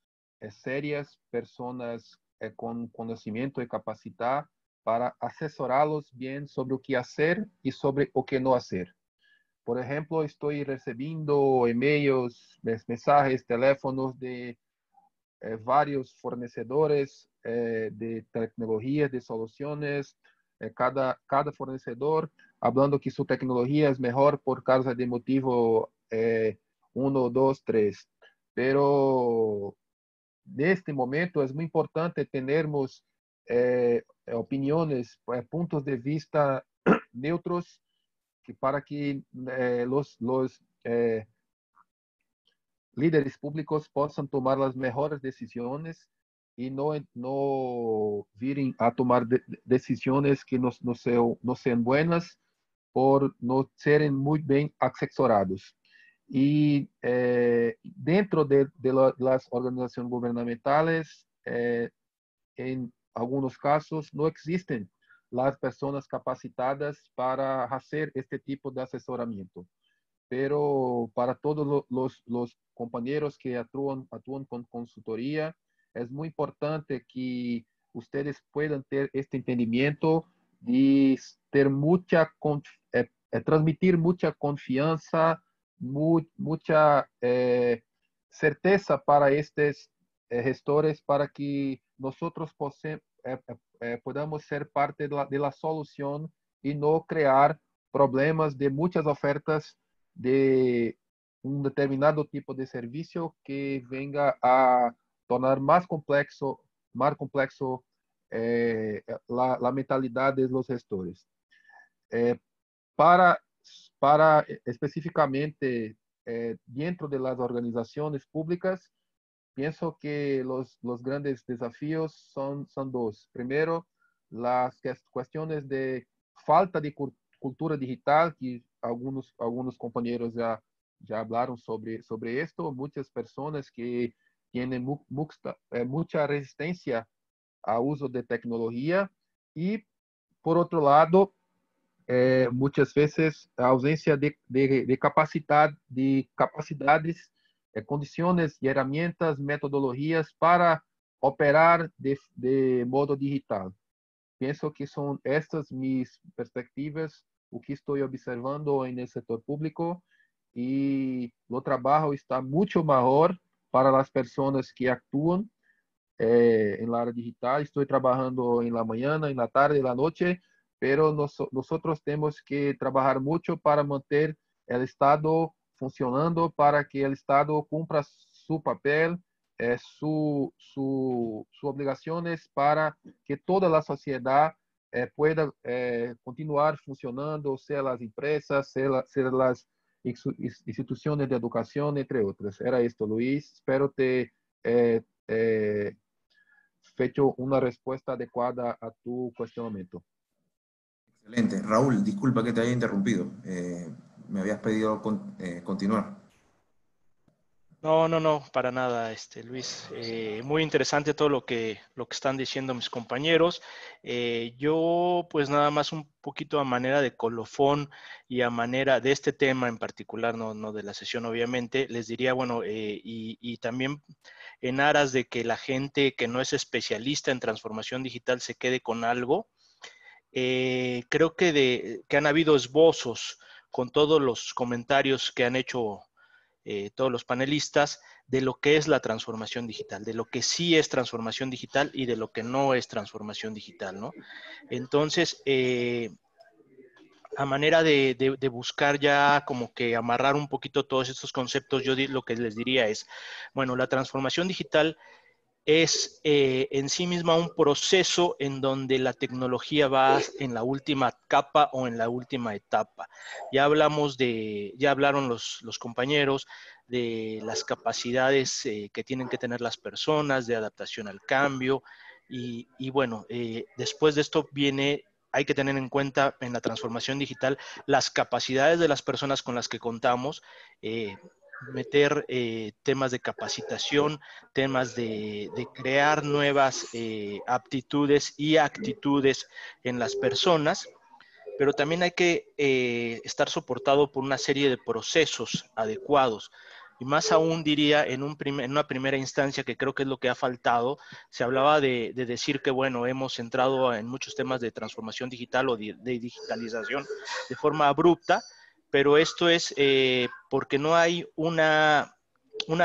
serias, personas con conocimiento y capacidad para asesorarlos bien sobre o que hacer y sobre o que no hacer. Por ejemplo, estoy recibiendo emails, mensajes, teléfonos de varios fornecedores de tecnologías, de soluciones, cada fornecedor hablando que su tecnología es mejor por causa de motivo 1, 2, 3. Pero en este momento es muy importante tenermos opiniones, puntos de vista neutros para que los líderes públicos possam tomar as melhores decisões e não virem a tomar decisões que não sejam buenas por não serem muito bem assessorados. E dentro de las organizações governamentais, em alguns casos, não existem as pessoas capacitadas para fazer este tipo de assessoramento. Pero para todos los compañeros que actúan con consultoría, es muy importante que ustedes puedan tener este entendimiento de transmitir mucha confianza, mucha certeza para estos gestores, para que nosotros podamos ser parte de la solución y no crear problemas de muchas ofertas de un determinado tipo de servicio que venga a tornar más complejo la mentalidad de los gestores. Para específicamente dentro de las organizaciones públicas, pienso que los grandes desafíos son dos. Primero, las cuestiones de falta de cultura digital, que algunos compañeros ya hablaron sobre esto. Muchas personas que tienen mucha resistencia al uso de tecnología y, por otro lado, muchas veces a ausencia de capacidades, condiciones y herramientas, metodologías para operar de modo digital. Pienso que son estas mis perspectivas, o que estou observando no setor público, e o trabalho está muito maior para as pessoas que atuam na área digital. Estou trabalhando na manhã, na tarde, na noite, pero nós temos que trabalhar muito para manter o Estado funcionando, para que o Estado cumpra seu papel, sus obligaciones, para que toda la sociedad pueda continuar funcionando, sea las empresas, sea las instituciones de educación, entre otras. Era esto, Luis. Espero te hecho una respuesta adecuada a tu cuestionamiento. Excelente. Raúl, disculpa que te haya interrumpido. Me habías pedido continuar. No, para nada, Luis. Muy interesante todo lo que están diciendo mis compañeros. Yo, pues nada más un poquito a manera de colofón y a manera de este tema en particular, no de la sesión obviamente, les diría, bueno, y también en aras de que la gente que no es especialista en transformación digital se quede con algo, creo que han habido esbozos con todos los comentarios que han hecho todos los panelistas de lo que es la transformación digital, de lo que sí es transformación digital y de lo que no es transformación digital, ¿no? Entonces, a manera de buscar ya como que amarrar un poquito todos estos conceptos, yo lo que les diría es, bueno, la transformación digital es en sí misma un proceso en donde la tecnología va en la última capa o en la última etapa. Ya hablaron los compañeros de las capacidades que tienen que tener las personas, de adaptación al cambio, y bueno, después de esto hay que tener en cuenta en la transformación digital las capacidades de las personas con las que contamos, meter temas de capacitación, temas de crear nuevas aptitudes y actitudes en las personas, pero también hay que estar soportado por una serie de procesos adecuados. Y más aún diría en una primera instancia, que creo que es lo que ha faltado, se hablaba de decir que, bueno, hemos entrado en muchos temas de transformación digital o de digitalización de forma abrupta, pero esto es porque no hay una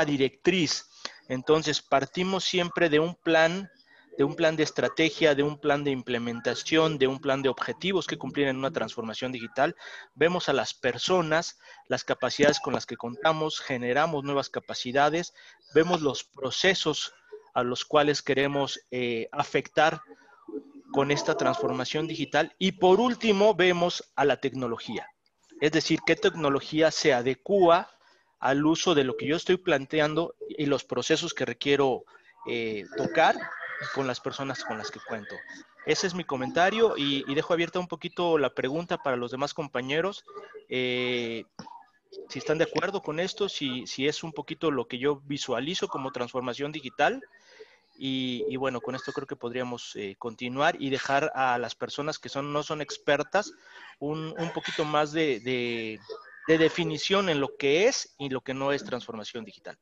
directriz. Entonces, partimos siempre de un plan de estrategia, de un plan de implementación, de un plan de objetivos que cumplir en una transformación digital. Vemos a las personas, las capacidades con las que contamos, generamos nuevas capacidades, vemos los procesos a los cuales queremos afectar con esta transformación digital y por último vemos a la tecnología. Es decir, qué tecnología se adecúa al uso de lo que yo estoy planteando y los procesos que requiero tocar con las personas con las que cuento. Ese es mi comentario y dejo abierta un poquito la pregunta para los demás compañeros. Si están de acuerdo con esto, si es un poquito lo que yo visualizo como transformación digital. Y bueno, con esto creo que podríamos continuar y dejar a las personas que no son expertas un poquito más de definición en lo que es y lo que no es transformación digital.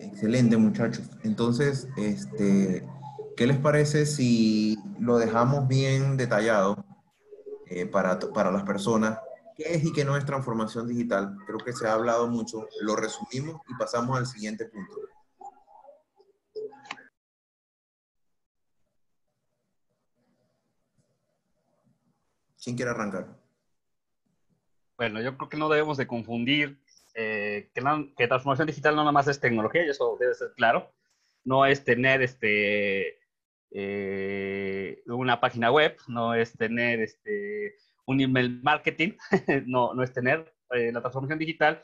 Excelente, muchachos. Entonces, ¿qué les parece si lo dejamos bien detallado para las personas? ¿Qué es y qué no es transformación digital? Creo que se ha hablado mucho, lo resumimos y pasamos al siguiente punto. ¿Quién quiere arrancar? Bueno, yo creo que no debemos de confundir que transformación digital no nada más es tecnología, y eso debe ser claro. No es tener una página web, no es tener un email marketing, no es tener. La transformación digital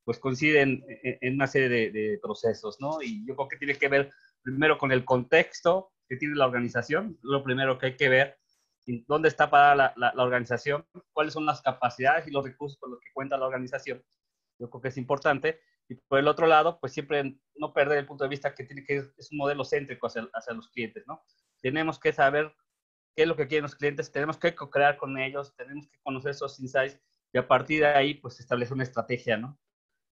pues coincide en una serie de procesos, ¿no? Y yo creo que tiene que ver primero con el contexto que tiene la organización, lo primero que hay que ver, dónde está parada la organización, cuáles son las capacidades y los recursos con los que cuenta la organización. Yo creo que es importante. Y por el otro lado, pues siempre no perder el punto de vista que es un modelo céntrico hacia los clientes, ¿no? Tenemos que saber qué es lo que quieren los clientes, tenemos que co-crear con ellos, tenemos que conocer esos insights y a partir de ahí, pues establecer una estrategia, ¿no?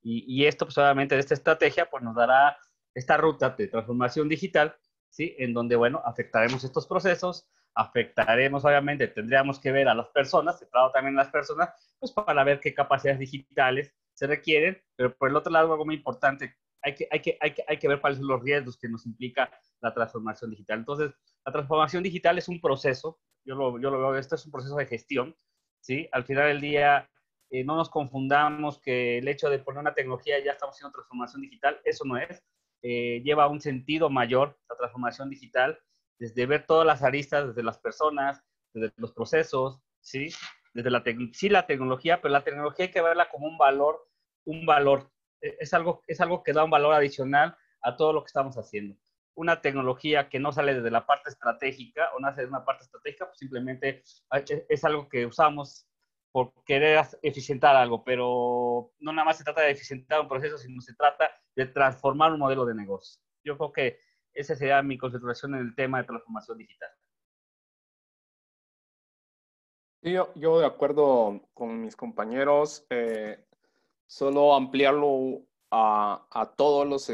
Y esto, pues obviamente, de esta estrategia, pues nos dará esta ruta de transformación digital, ¿sí? En donde, bueno, afectaremos estos procesos, afectaremos, obviamente, tendríamos que ver a las personas, centrado también en las personas, pues para ver qué capacidades digitales se requieren, pero por el otro lado, algo muy importante, hay que ver cuáles son los riesgos que nos implica la transformación digital. Entonces, la transformación digital es un proceso, yo lo veo, esto es un proceso de gestión, ¿sí? Al final del día, no nos confundamos que el hecho de poner una tecnología ya estamos haciendo transformación digital, eso no es. Lleva un sentido mayor la transformación digital, desde ver todas las aristas, desde las personas, desde los procesos, ¿sí? Desde la tecnología, pero la tecnología hay que verla como un valor. Es algo que da un valor adicional a todo lo que estamos haciendo. Una tecnología que no sale desde la parte estratégica o nace de una parte estratégica, pues simplemente es algo que usamos por querer eficientar algo, pero no nada más se trata de eficientar un proceso, sino se trata de transformar un modelo de negocio. Yo creo que esa sería mi concentración en el tema de transformación digital. Sí, yo de acuerdo con mis compañeros, solo ampliarlo a todos los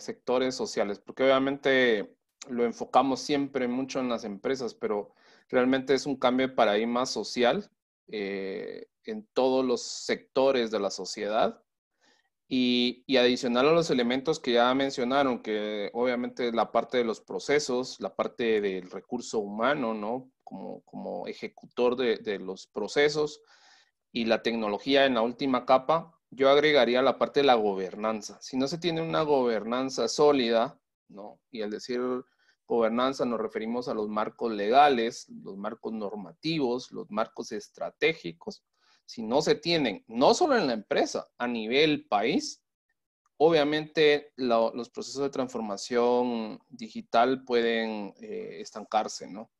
sectores sociales, porque obviamente lo enfocamos siempre mucho en las empresas, pero realmente es un cambio de paradigma social en todos los sectores de la sociedad. Y adicional a los elementos que ya mencionaron, que obviamente la parte de los procesos, la parte del recurso humano, ¿no? Como ejecutor de los procesos y la tecnología en la última capa, yo agregaría la parte de la gobernanza. Si no se tiene una gobernanza sólida, ¿no? Y al decir gobernanza nos referimos a los marcos legales, los marcos normativos, los marcos estratégicos. Si no se tienen, no solo en la empresa, a nivel país, obviamente los procesos de transformación digital pueden estancarse, ¿no?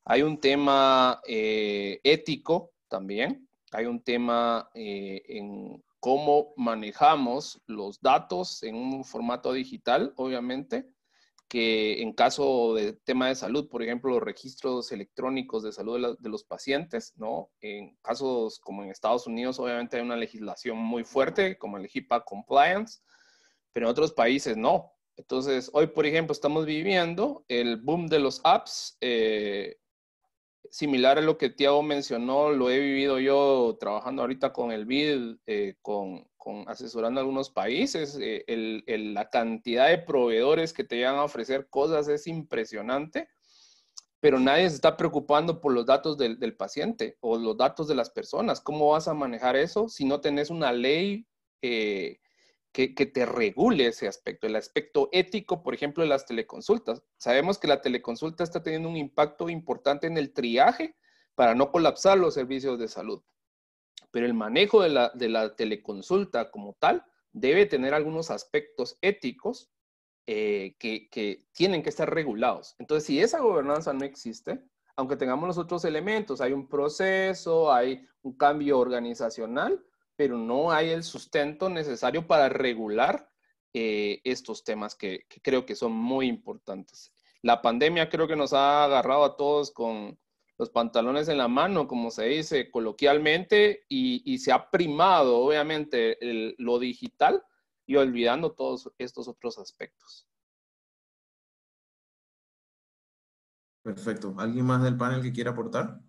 Hay un tema ético también. hay un tema en cómo manejamos los datos en un formato digital, obviamente, que en caso de tema de salud, por ejemplo, los registros electrónicos de salud de los pacientes, ¿no? En casos como en Estados Unidos, obviamente hay una legislación muy fuerte, como el HIPAA Compliance, pero en otros países no. Entonces, hoy, por ejemplo, estamos viviendo el boom de los apps, similar a lo que Tiago mencionó, lo he vivido yo trabajando ahorita con el BID, asesorando a algunos países. La cantidad de proveedores que te llegan a ofrecer cosas es impresionante, pero nadie se está preocupando por los datos del paciente o los datos de las personas. ¿Cómo vas a manejar eso si no tenés una ley que te regule ese aspecto? El aspecto ético, por ejemplo, de las teleconsultas. Sabemos que la teleconsulta está teniendo un impacto importante en el triaje para no colapsar los servicios de salud. Pero el manejo de la teleconsulta como tal debe tener algunos aspectos éticos que tienen que estar regulados. Entonces, si esa gobernanza no existe, aunque tengamos los otros elementos, hay un proceso, hay un cambio organizacional, pero no hay el sustento necesario para regular estos temas que creo que son muy importantes. La pandemia creo que nos ha agarrado a todos con los pantalones en la mano, como se dice coloquialmente, y se ha primado, obviamente, lo digital y olvidando todos estos otros aspectos. Perfecto. ¿Alguien más del panel que quiera aportar?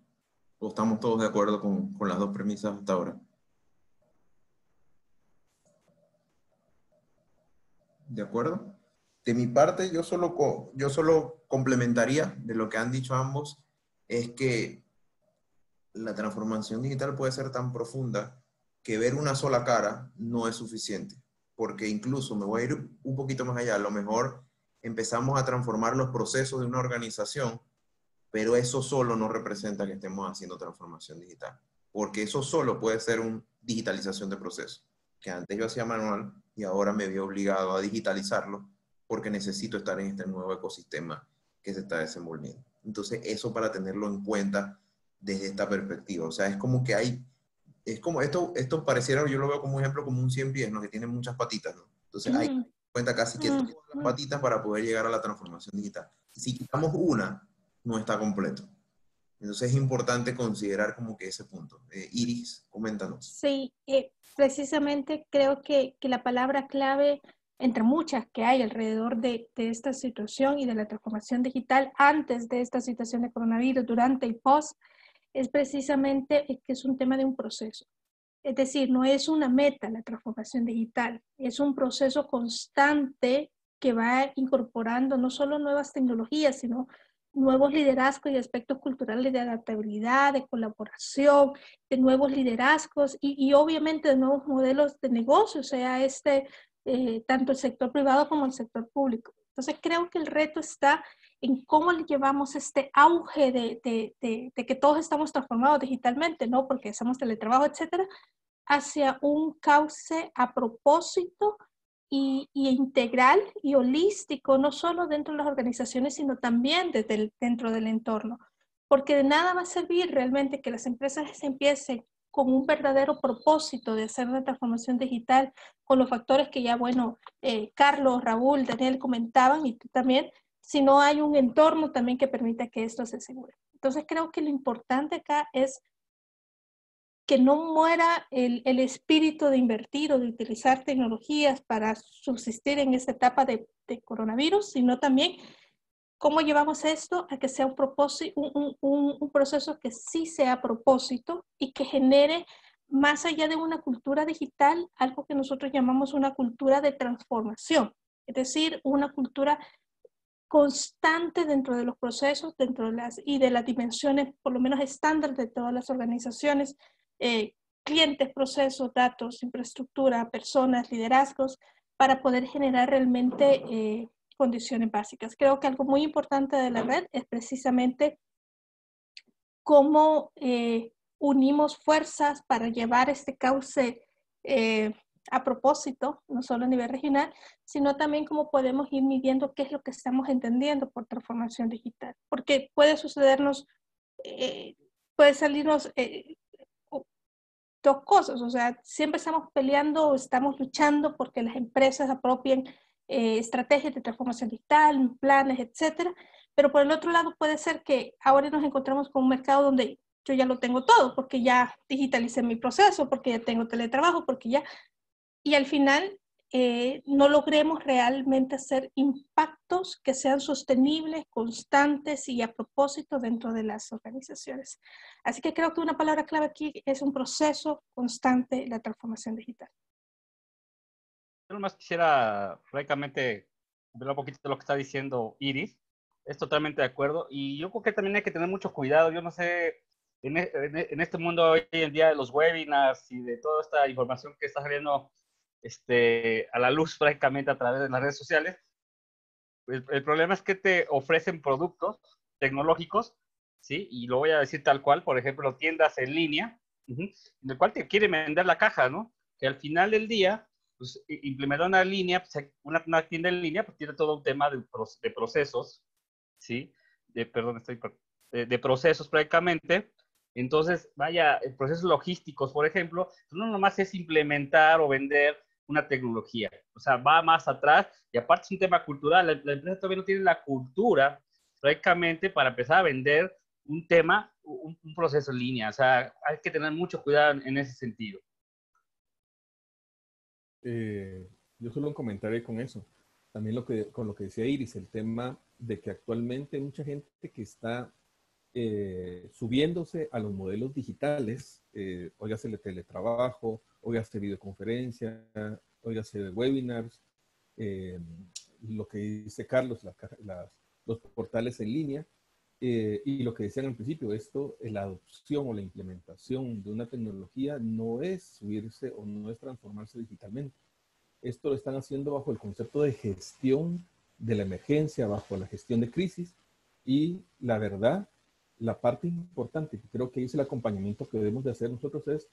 ¿O estamos todos de acuerdo con las dos premisas hasta ahora? ¿De acuerdo? De mi parte, yo solo complementaría de lo que han dicho ambos, es que la transformación digital puede ser tan profunda que ver una sola cara no es suficiente, porque incluso me voy a ir un poquito más allá, a lo mejor empezamos a transformar los procesos de una organización, pero eso solo no representa que estemos haciendo transformación digital, porque eso solo puede ser una digitalización de procesos, que antes yo hacía manual y ahora me veo obligado a digitalizarlo porque necesito estar en este nuevo ecosistema que se está desenvolviendo. Entonces, eso para tenerlo en cuenta desde esta perspectiva. O sea, es como que es como esto pareciera, yo lo veo como un ejemplo, como un 100 pies, ¿no? Que tiene muchas patitas, ¿no? Entonces, hay que tener en cuenta casi que todas las patitas para poder llegar a la transformación digital. Si quitamos una, no está completo. Entonces, es importante considerar como que ese punto. Iris, coméntanos. Sí, precisamente creo que la palabra clave, entre muchas que hay alrededor de esta situación y de la transformación digital antes de esta situación de coronavirus, durante y post, es precisamente que es un tema de un proceso. Es decir, no es una meta la transformación digital, es un proceso constante que va incorporando no solo nuevas tecnologías, sino nuevos liderazgos y aspectos culturales de adaptabilidad, de colaboración, de nuevos liderazgos y obviamente de nuevos modelos de negocio, o sea, tanto el sector privado como el sector público. Entonces creo que el reto está en cómo llevamos este auge de que todos estamos transformados digitalmente, ¿no? Porque hacemos teletrabajo, etcétera, hacia un cauce a propósito y integral y holístico, no solo dentro de las organizaciones, sino también dentro del entorno. Porque de nada va a servir realmente que las empresas empiecen con un verdadero propósito de hacer una transformación digital, con los factores que ya, bueno, Carlos, Raúl, Daniel comentaban y tú también, si no hay un entorno también que permita que esto se asegure. Entonces creo que lo importante acá es que no muera el espíritu de invertir o de utilizar tecnologías para subsistir en esta etapa de coronavirus, sino también cómo llevamos esto a que sea un proceso que sí sea a propósito y que genere, más allá de una cultura digital, algo que nosotros llamamos una cultura de transformación, es decir, una cultura constante dentro de los procesos, dentro de las dimensiones, por lo menos estándar de todas las organizaciones, clientes, procesos, datos, infraestructura, personas, liderazgos, para poder generar realmente condiciones básicas. Creo que algo muy importante de la red es precisamente cómo unimos fuerzas para llevar este cauce a propósito, no solo a nivel regional, sino también cómo podemos ir midiendo qué es lo que estamos entendiendo por transformación digital. Porque puede sucedernos, puede salirnos dos cosas, o sea, siempre estamos peleando, estamos luchando porque las empresas apropien estrategias de transformación digital, planes, etcétera, pero por el otro lado puede ser que ahora nos encontramos con un mercado donde yo ya lo tengo todo, porque ya digitalicé mi proceso, porque ya tengo teletrabajo, porque ya, y al final no logremos realmente hacer impactos que sean sostenibles, constantes y a propósito dentro de las organizaciones. Así que creo que una palabra clave aquí es un proceso constante, la transformación digital. Yo nomás quisiera prácticamente ver un poquito de lo que está diciendo Iris. Es totalmente de acuerdo. Y yo creo que también hay que tener mucho cuidado. Yo no sé, en este mundo hoy en día de los webinars y de toda esta información que está saliendo a la luz prácticamente a través de las redes sociales, el problema es que te ofrecen productos tecnológicos, ¿sí? Y lo voy a decir tal cual, por ejemplo, tiendas en línea, en el cual te quieren vender la caja, ¿no? Que al final del día, pues, implementar una línea, pues, una tienda en línea, pues tiene todo un tema de procesos, ¿sí? De procesos prácticamente. Entonces, vaya, procesos logísticos, por ejemplo, no nomás es implementar o vender una tecnología, o sea, va más atrás y aparte es un tema cultural, la empresa todavía no tiene la cultura prácticamente para empezar a vender un tema, un proceso en línea, o sea, hay que tener mucho cuidado en ese sentido. Yo solo un comentario con eso, también con lo que decía Iris, el tema de que actualmente hay mucha gente que está subiéndose a los modelos digitales, óigase el teletrabajo, óigase videoconferencia, óigase webinars, lo que dice Carlos, los portales en línea, y lo que decían al principio, la adopción o la implementación de una tecnología no es subirse o no es transformarse digitalmente. Esto lo están haciendo bajo el concepto de gestión de la emergencia, bajo la gestión de crisis, y la verdad, la parte importante, que creo que es el acompañamiento que debemos de hacer nosotros es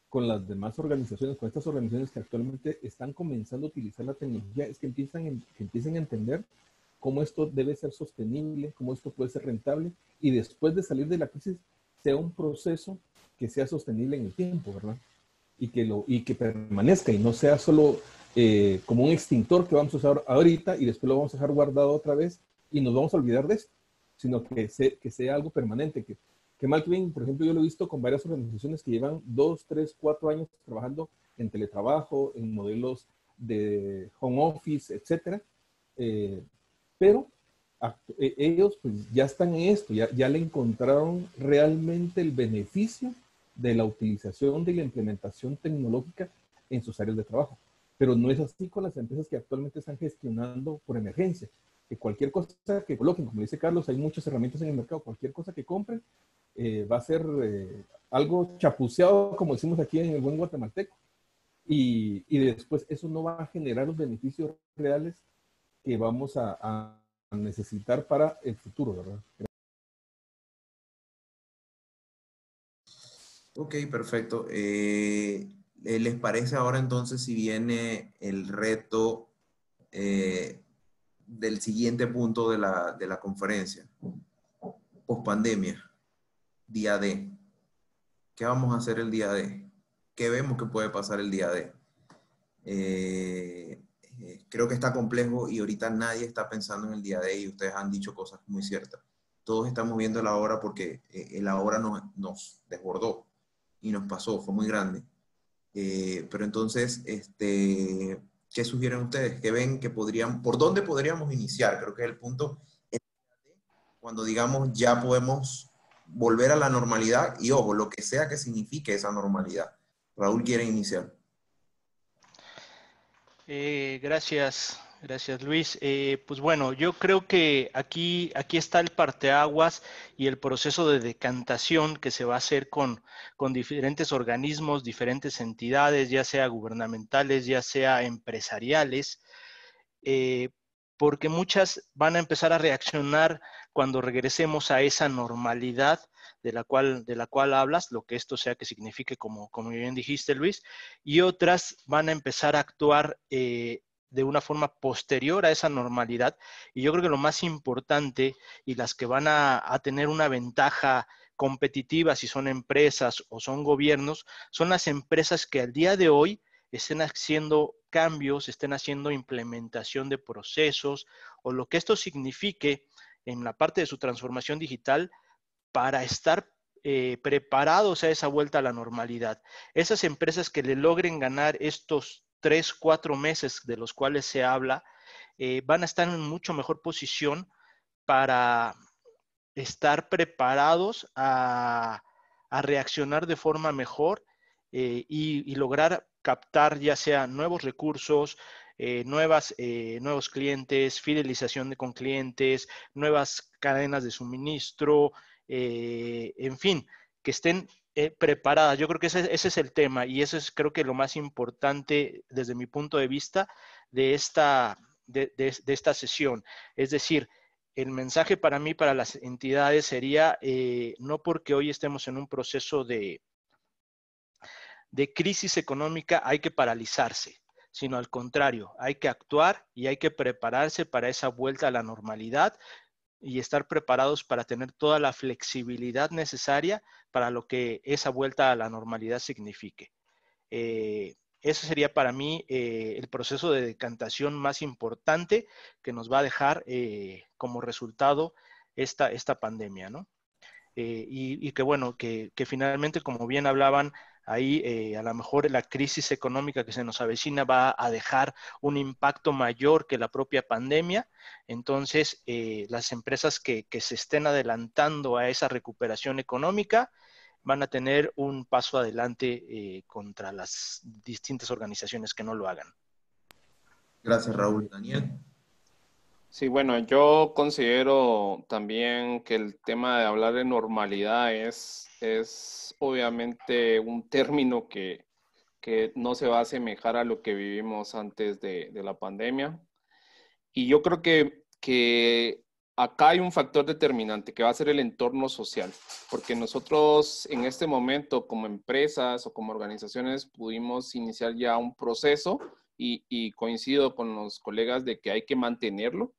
con las demás organizaciones, con estas organizaciones que actualmente están comenzando a utilizar la tecnología, es que empiecen a entender cómo esto debe ser sostenible, cómo esto puede ser rentable, y después de salir de la crisis, sea un proceso que sea sostenible en el tiempo, ¿verdad? Y que permanezca y no sea solo como un extintor que vamos a usar ahorita y después lo vamos a dejar guardado otra vez y nos vamos a olvidar de esto, sino que sea algo permanente. Que mal que bien, por ejemplo, yo lo he visto con varias organizaciones que llevan 2, 3, 4 años trabajando en teletrabajo, en modelos de home office, etcétera, pero ellos pues ya están en esto, ya le encontraron realmente el beneficio de la utilización de la implementación tecnológica en sus áreas de trabajo. Pero no es así con las empresas que actualmente están gestionando por emergencia. Que cualquier cosa que coloquen, como dice Carlos, hay muchas herramientas en el mercado, cualquier cosa que compren va a ser algo chapuceado, como decimos aquí en el buen guatemalteco. Y después eso no va a generar los beneficios reales que vamos a necesitar para el futuro, ¿verdad? Ok, perfecto. ¿Les parece ahora entonces si viene el reto del siguiente punto de la conferencia? Pospandemia, día D. ¿Qué vamos a hacer el día D? ¿Qué vemos que puede pasar el día D? Creo que está complejo y ahorita nadie está pensando en el día D y ustedes han dicho cosas muy ciertas. Todos estamos viendo la hora porque el ahora nos desbordó y nos pasó, fue muy grande. Pero entonces, ¿qué sugieren ustedes? ¿Qué ven que por dónde podríamos iniciar? Creo que es el punto cuando digamos ya podemos volver a la normalidad y ojo, lo que sea que signifique esa normalidad. Raúl quiere iniciar. Gracias Luis. Pues bueno, yo creo que aquí está el parteaguas y el proceso de decantación que se va a hacer con diferentes organismos, diferentes entidades, ya sea gubernamentales, ya sea empresariales, porque muchas van a empezar a reaccionar cuando regresemos a esa normalidad de la cual hablas, lo que esto sea que signifique, como bien dijiste, Luis, y otras van a empezar a actuar de una forma posterior a esa normalidad. Y yo creo que lo más importante y las que van a tener una ventaja competitivas, si son empresas o son gobiernos, son las empresas que al día de hoy estén haciendo cambios, estén haciendo implementación de procesos o lo que esto signifique en la parte de su transformación digital para estar preparados a esa vuelta a la normalidad. Esas empresas que le logren ganar estos 3, 4 meses de los cuales se habla, van a estar en mucho mejor posición para estar preparados a reaccionar de forma mejor y lograr captar ya sea nuevos recursos, nuevos clientes, fidelización con clientes, nuevas cadenas de suministro, en fin, que estén preparadas. Yo creo que ese es el tema y eso es creo que lo más importante desde mi punto de vista de esta sesión. Es decir, el mensaje para mí, para las entidades sería, no porque hoy estemos en un proceso de crisis económica hay que paralizarse, sino al contrario, hay que actuar y hay que prepararse para esa vuelta a la normalidad y estar preparados para tener toda la flexibilidad necesaria para lo que esa vuelta a la normalidad signifique. Ese sería para mí el proceso de decantación más importante que nos va a dejar como resultado esta pandemia, ¿no? Y que bueno, que finalmente, como bien hablaban, ahí a lo mejor la crisis económica que se nos avecina va a dejar un impacto mayor que la propia pandemia. Entonces, las empresas que se estén adelantando a esa recuperación económica van a tener un paso adelante contra las distintas organizaciones que no lo hagan. Gracias, Raúl. Daniel. Sí, bueno, yo considero también que el tema de hablar de normalidad es obviamente un término que no se va a asemejar a lo que vivimos antes de la pandemia. Y yo creo que acá hay un factor determinante que va a ser el entorno social, porque nosotros en este momento como empresas o como organizaciones pudimos iniciar ya un proceso y coincido con los colegas de que hay que mantenerlo,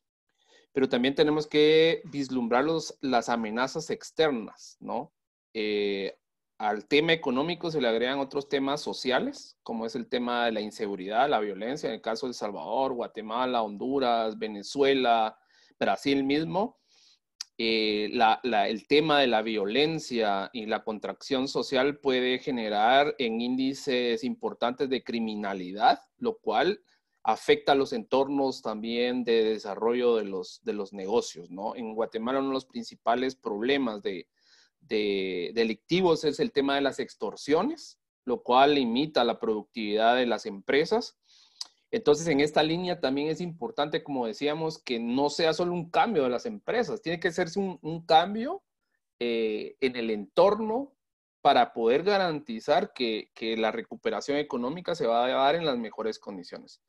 pero también tenemos que vislumbrar las amenazas externas, ¿no? Al tema económico se le agregan otros temas sociales, como es el tema de la inseguridad, la violencia, en el caso de El Salvador, Guatemala, Honduras, Venezuela, Brasil mismo. El tema de la violencia y la contracción social puede generar en índices importantes de criminalidad, lo cual afecta a los entornos también de desarrollo de los negocios, ¿no? En Guatemala uno de los principales problemas delictivos es el tema de las extorsiones, lo cual limita la productividad de las empresas. Entonces, en esta línea también es importante, como decíamos, que no sea solo un cambio de las empresas, tiene que hacerse un cambio en el entorno para poder garantizar que la recuperación económica se va a dar en las mejores condiciones.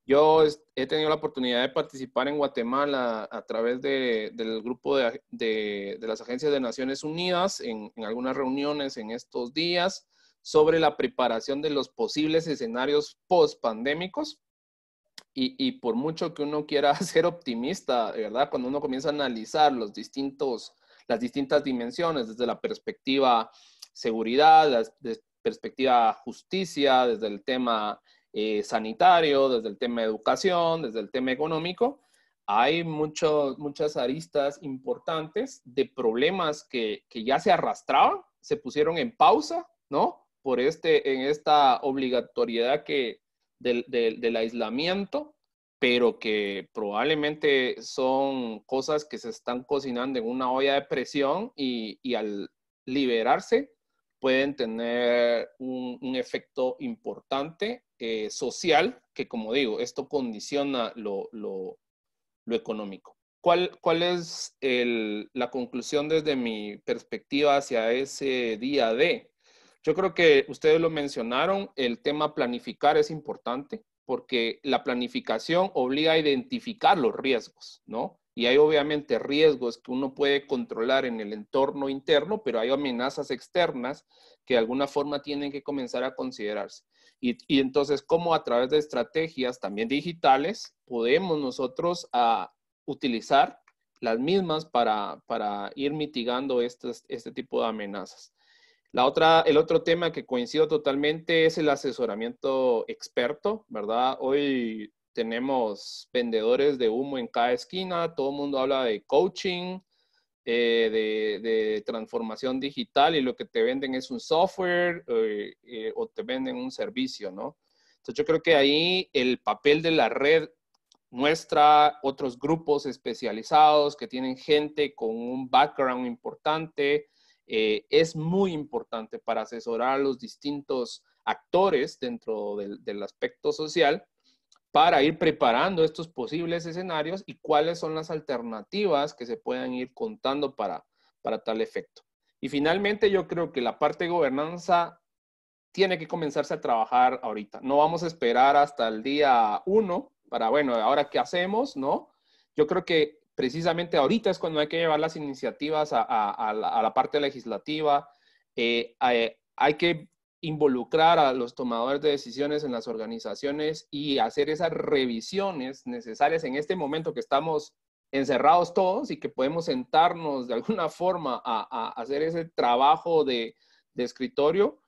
Yo he tenido la oportunidad de participar en Guatemala a través del grupo de las agencias de Naciones Unidas en algunas reuniones en estos días sobre la preparación de los posibles escenarios post-pandémicos. Y por mucho que uno quiera ser optimista, de verdad, cuando uno comienza a analizar las distintas dimensiones, desde la perspectiva seguridad, la perspectiva justicia, desde el tema sanitario, desde el tema educación, desde el tema económico, hay muchas aristas importantes de problemas que ya se arrastraban, se pusieron en pausa, ¿no? En esta obligatoriedad del aislamiento, pero que probablemente son cosas que se están cocinando en una olla de presión y al liberarse pueden tener un efecto importante social que, como digo, esto condiciona lo económico. ¿Cuál es la conclusión desde mi perspectiva hacia ese día D? Yo creo que ustedes lo mencionaron, el tema planificar es importante porque la planificación obliga a identificar los riesgos, ¿no? Y hay obviamente riesgos que uno puede controlar en el entorno interno, pero hay amenazas externas que de alguna forma tienen que comenzar a considerarse. Y entonces, ¿cómo a través de estrategias también digitales podemos nosotros utilizar las mismas para ir mitigando este tipo de amenazas. El otro tema que coincido totalmente es el asesoramiento experto, ¿verdad? Hoy tenemos vendedores de humo en cada esquina, todo el mundo habla de coaching, de transformación digital, y lo que te venden es un software o te venden un servicio, ¿no? Entonces yo creo que ahí el papel de la red nuestra, otros grupos especializados que tienen gente con un background importante, es muy importante para asesorar a los distintos actores dentro del aspecto social para ir preparando estos posibles escenarios y cuáles son las alternativas que se puedan ir contando para tal efecto. Y finalmente yo creo que la parte de gobernanza tiene que comenzarse a trabajar ahorita. No vamos a esperar hasta el día 1 para, bueno, ahora qué hacemos, ¿no? Yo creo que precisamente ahorita es cuando hay que llevar las iniciativas a la parte legislativa. Hay que involucrar a los tomadores de decisiones en las organizaciones y hacer esas revisiones necesarias en este momento que estamos encerrados todos y que podemos sentarnos de alguna forma a hacer ese trabajo de escritorio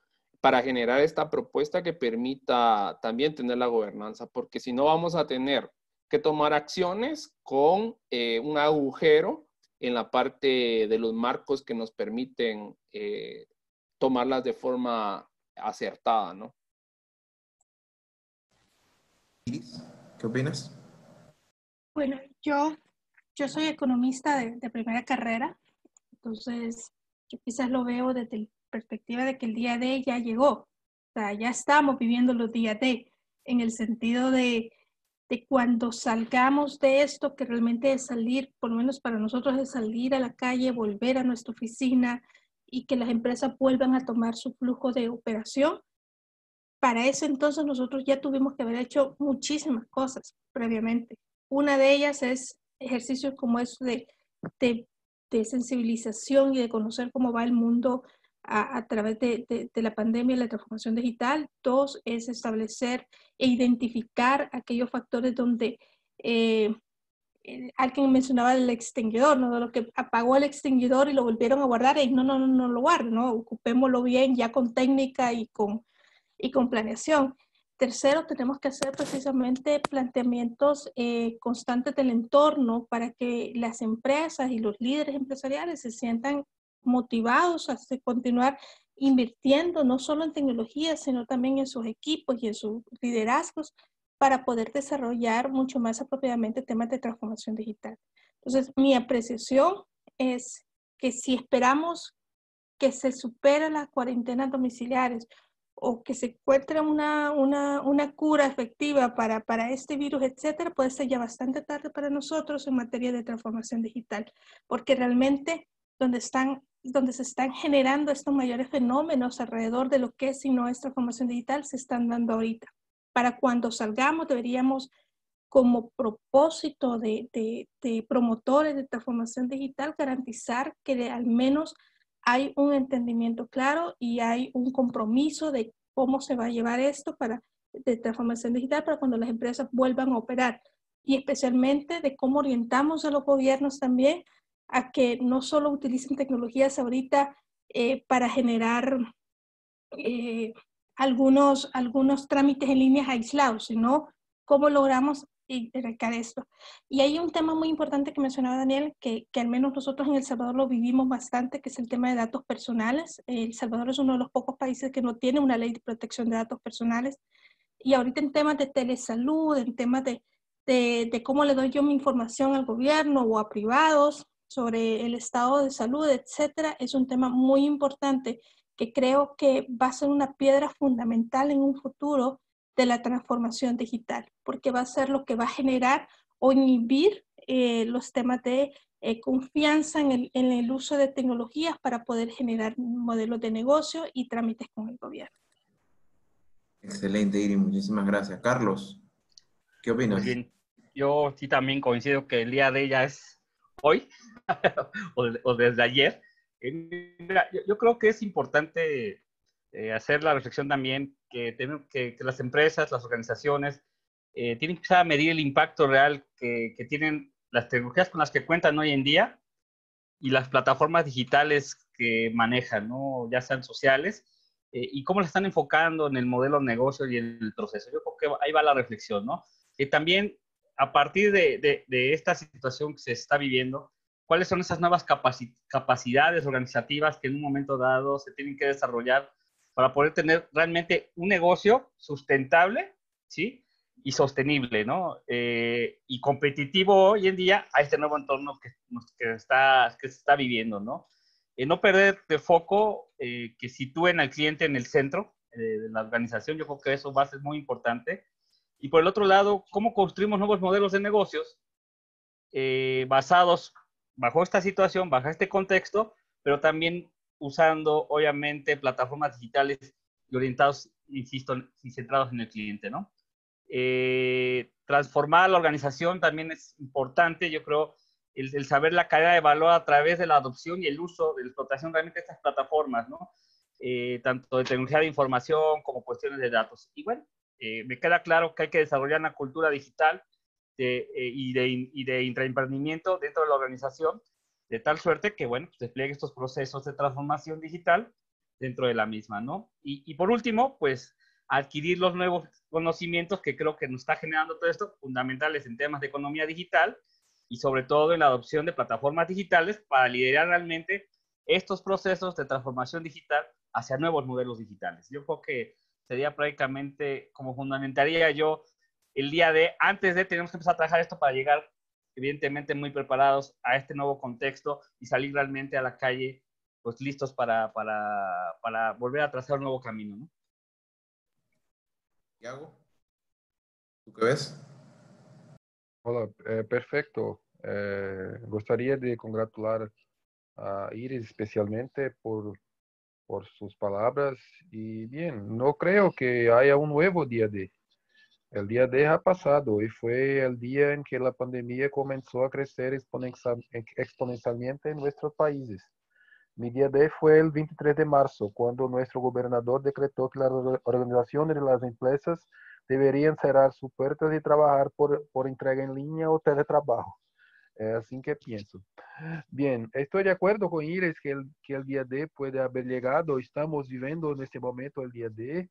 para generar esta propuesta que permita también tener la gobernanza, porque si no vamos a tener que tomar acciones con un agujero en la parte de los marcos que nos permiten tomarlas de forma acertada, ¿no? Iris, ¿qué opinas? Bueno, yo soy economista de primera carrera, entonces yo quizás lo veo desde la perspectiva de que el día D ya llegó. O sea, ya estamos viviendo los días D, en el sentido de cuando salgamos de esto, que realmente es salir, por lo menos para nosotros es salir a la calle, volver a nuestra oficina y que las empresas vuelvan a tomar su flujo de operación. Para ese entonces nosotros ya tuvimos que haber hecho muchísimas cosas previamente. Una de ellas es ejercicios como eso de sensibilización y de conocer cómo va el mundo a través de la pandemia y la transformación digital. Dos, es establecer e identificar aquellos factores donde alguien mencionaba el extinguidor, ¿no? De lo que apagó el extinguidor y lo volvieron a guardar, y no lo guarden, ¿no? Ocupémoslo bien ya con técnica y con planeación. Tercero, tenemos que hacer precisamente planteamientos constantes del entorno para que las empresas y los líderes empresariales se sientan motivados a continuar invirtiendo no solo en tecnología, sino también en sus equipos y en sus liderazgos para poder desarrollar mucho más apropiadamente temas de transformación digital. Entonces, mi apreciación es que si esperamos que se superen las cuarentenas domiciliares o que se encuentre una cura efectiva para este virus, etcétera, puede ser ya bastante tarde para nosotros en materia de transformación digital, porque realmente donde se están generando estos mayores fenómenos alrededor de lo que es y no es transformación digital se están dando ahorita. Para cuando salgamos deberíamos, como propósito de promotores de transformación digital, garantizar que al menos hay un entendimiento claro y hay un compromiso de cómo se va a llevar esto de transformación digital para cuando las empresas vuelvan a operar, y especialmente de cómo orientamos a los gobiernos también a que no solo utilicen tecnologías ahorita para generar algunos trámites en líneas aislados, sino cómo logramos erradicar esto. Y hay un tema muy importante que mencionaba Daniel, que al menos nosotros en El Salvador lo vivimos bastante, que es el tema de datos personales. El Salvador es uno de los pocos países que no tiene una ley de protección de datos personales. Y ahorita en temas de telesalud, en temas de cómo le doy yo mi información al gobierno o a privados sobre el estado de salud, etcétera, es un tema muy importante que creo que va a ser una piedra fundamental en un futuro de la transformación digital, porque va a ser lo que va a generar o inhibir los temas de confianza en el uso de tecnologías para poder generar modelos de negocio y trámites con el gobierno. Excelente, Iris, muchísimas gracias. Carlos, ¿qué opinas? Pues bien, yo sí también coincido que el día de ella es hoy o desde ayer. Mira, yo creo que es importante hacer la reflexión también que las empresas, las organizaciones, tienen que empezar a medir el impacto real que tienen las tecnologías con las que cuentan hoy en día y las plataformas digitales que manejan, ¿no? Ya sean sociales, y cómo las están enfocando en el modelo de negocio y en el proceso. Yo creo que ahí va la reflexión, ¿no? Que también a partir de esta situación que se está viviendo, ¿cuáles son esas nuevas capacidades organizativas que en un momento dado se tienen que desarrollar para poder tener realmente un negocio sustentable, ¿sí? Y sostenible, ¿no? Y competitivo hoy en día a este nuevo entorno que se está viviendo, ¿no? No perder de foco, que sitúen al cliente en el centro de la organización. Yo creo que eso va a ser muy importante. Y por el otro lado, cómo construimos nuevos modelos de negocios basados bajo esta situación, bajo este contexto, pero también usando, obviamente, plataformas digitales y orientados, insisto, y centrados en el cliente, ¿no? Transformar la organización también es importante, yo creo, el saber la cadena de valor a través de la adopción y el uso de la explotación realmente de estas plataformas, ¿no? Tanto de tecnología de información como cuestiones de datos. Y bueno, me queda claro que hay que desarrollar una cultura digital y de intraemprendimiento dentro de la organización, de tal suerte que, bueno, pues despliegue estos procesos de transformación digital dentro de la misma, ¿no? Y por último, pues, adquirir los nuevos conocimientos que creo que nos está generando todo esto, fundamentales en temas de economía digital y sobre todo en la adopción de plataformas digitales para liderar realmente estos procesos de transformación digital hacia nuevos modelos digitales. Yo creo que sería prácticamente como fundamentaría yo el día de, antes de, tenemos que empezar a trabajar esto para llegar, evidentemente, muy preparados a este nuevo contexto y salir realmente a la calle, pues listos para volver a trazar un nuevo camino, ¿no? Tiago, ¿tú qué ves? Hola, perfecto. Gostaria de congratular a Iris especialmente por sus palabras. Y bien, no creo que haya un nuevo día D. El día D ha pasado y fue el día en que la pandemia comenzó a crecer exponencialmente en nuestros países. Mi día D fue el 23 de marzo, cuando nuestro gobernador decretó que las organizaciones de las empresas deberían cerrar sus puertas y trabajar por entrega en línea o teletrabajo. Es así que pienso. Bien, estoy de acuerdo con Iris que el día D puede haber llegado. Estamos viviendo en este momento el día D.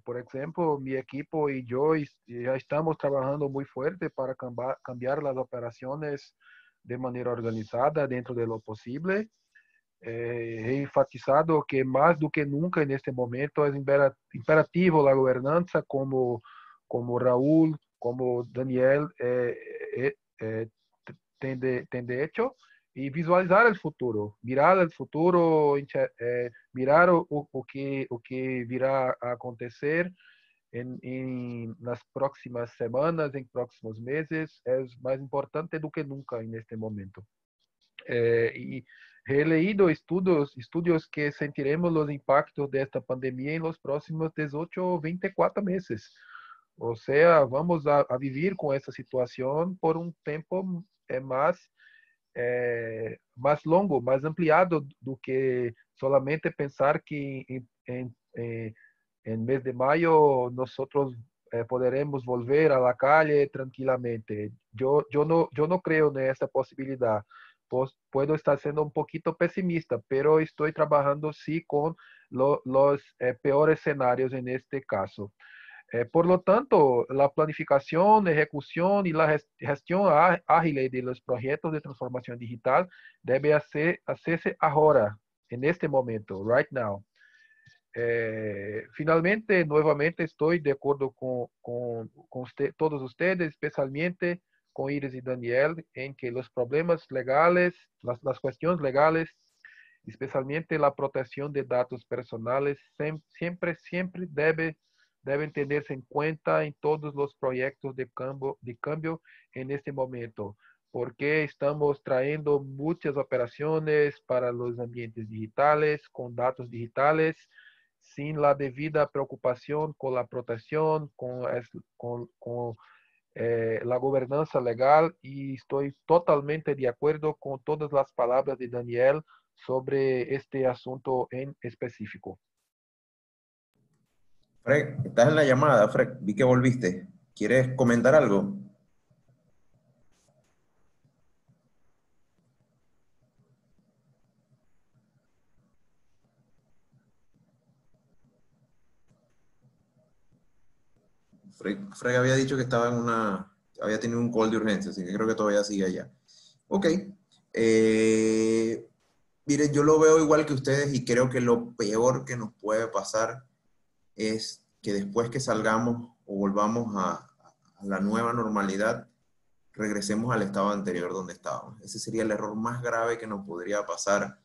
Por ejemplo, mi equipo y yo ya estamos trabajando muy fuerte para cambiar las operaciones de manera organizada dentro de lo posible. He enfatizado que más do que nunca en este momento es imperativo la gobernanza como Raúl, como Daniel tem de hecho, y visualizar el futuro, mirar el futuro, mirar o que virá a acontecer en las próximas semanas, en próximos meses, es más importante do que nunca en este momento. Y he leído estudios que sentiremos los impactos de esta pandemia en los próximos 18 o 24 meses. O sea, vamos a vivir con esa situación por un tiempo más longo, más ampliado do que solamente pensar que en mes de mayo nosotros poderemos volver a la calle tranquilamente. Yo no creo en esa posibilidad. Puedo estar siendo un poquito pesimista, pero estoy trabajando sí con los peores escenarios en este caso. Por lo tanto, la planificación, ejecución y la gestión ágil de los proyectos de transformación digital debe hacerse ahora, en este momento, right now. Finalmente, nuevamente estoy de acuerdo con todos ustedes, especialmente con Iris y Daniel, en que los problemas legales, las cuestiones legales, especialmente la protección de datos personales, siempre deben tenerse en cuenta en todos los proyectos de cambio en este momento, porque estamos trayendo muchas operaciones para los ambientes digitales, con datos digitales, sin la debida preocupación con la protección, con la gobernanza legal, y estoy totalmente de acuerdo con todas las palabras de Daniel sobre este asunto en específico. Fred, estás en la llamada, Fred. Vi que volviste. ¿Quieres comentar algo? Frey había dicho que estaba había tenido un call de urgencia, así que creo que todavía sigue allá. Ok. Mire, yo lo veo igual que ustedes y creo que lo peor que nos puede pasar es que después que salgamos o volvamos a la nueva normalidad, regresemos al estado anterior donde estábamos. Ese sería el error más grave que nos podría pasar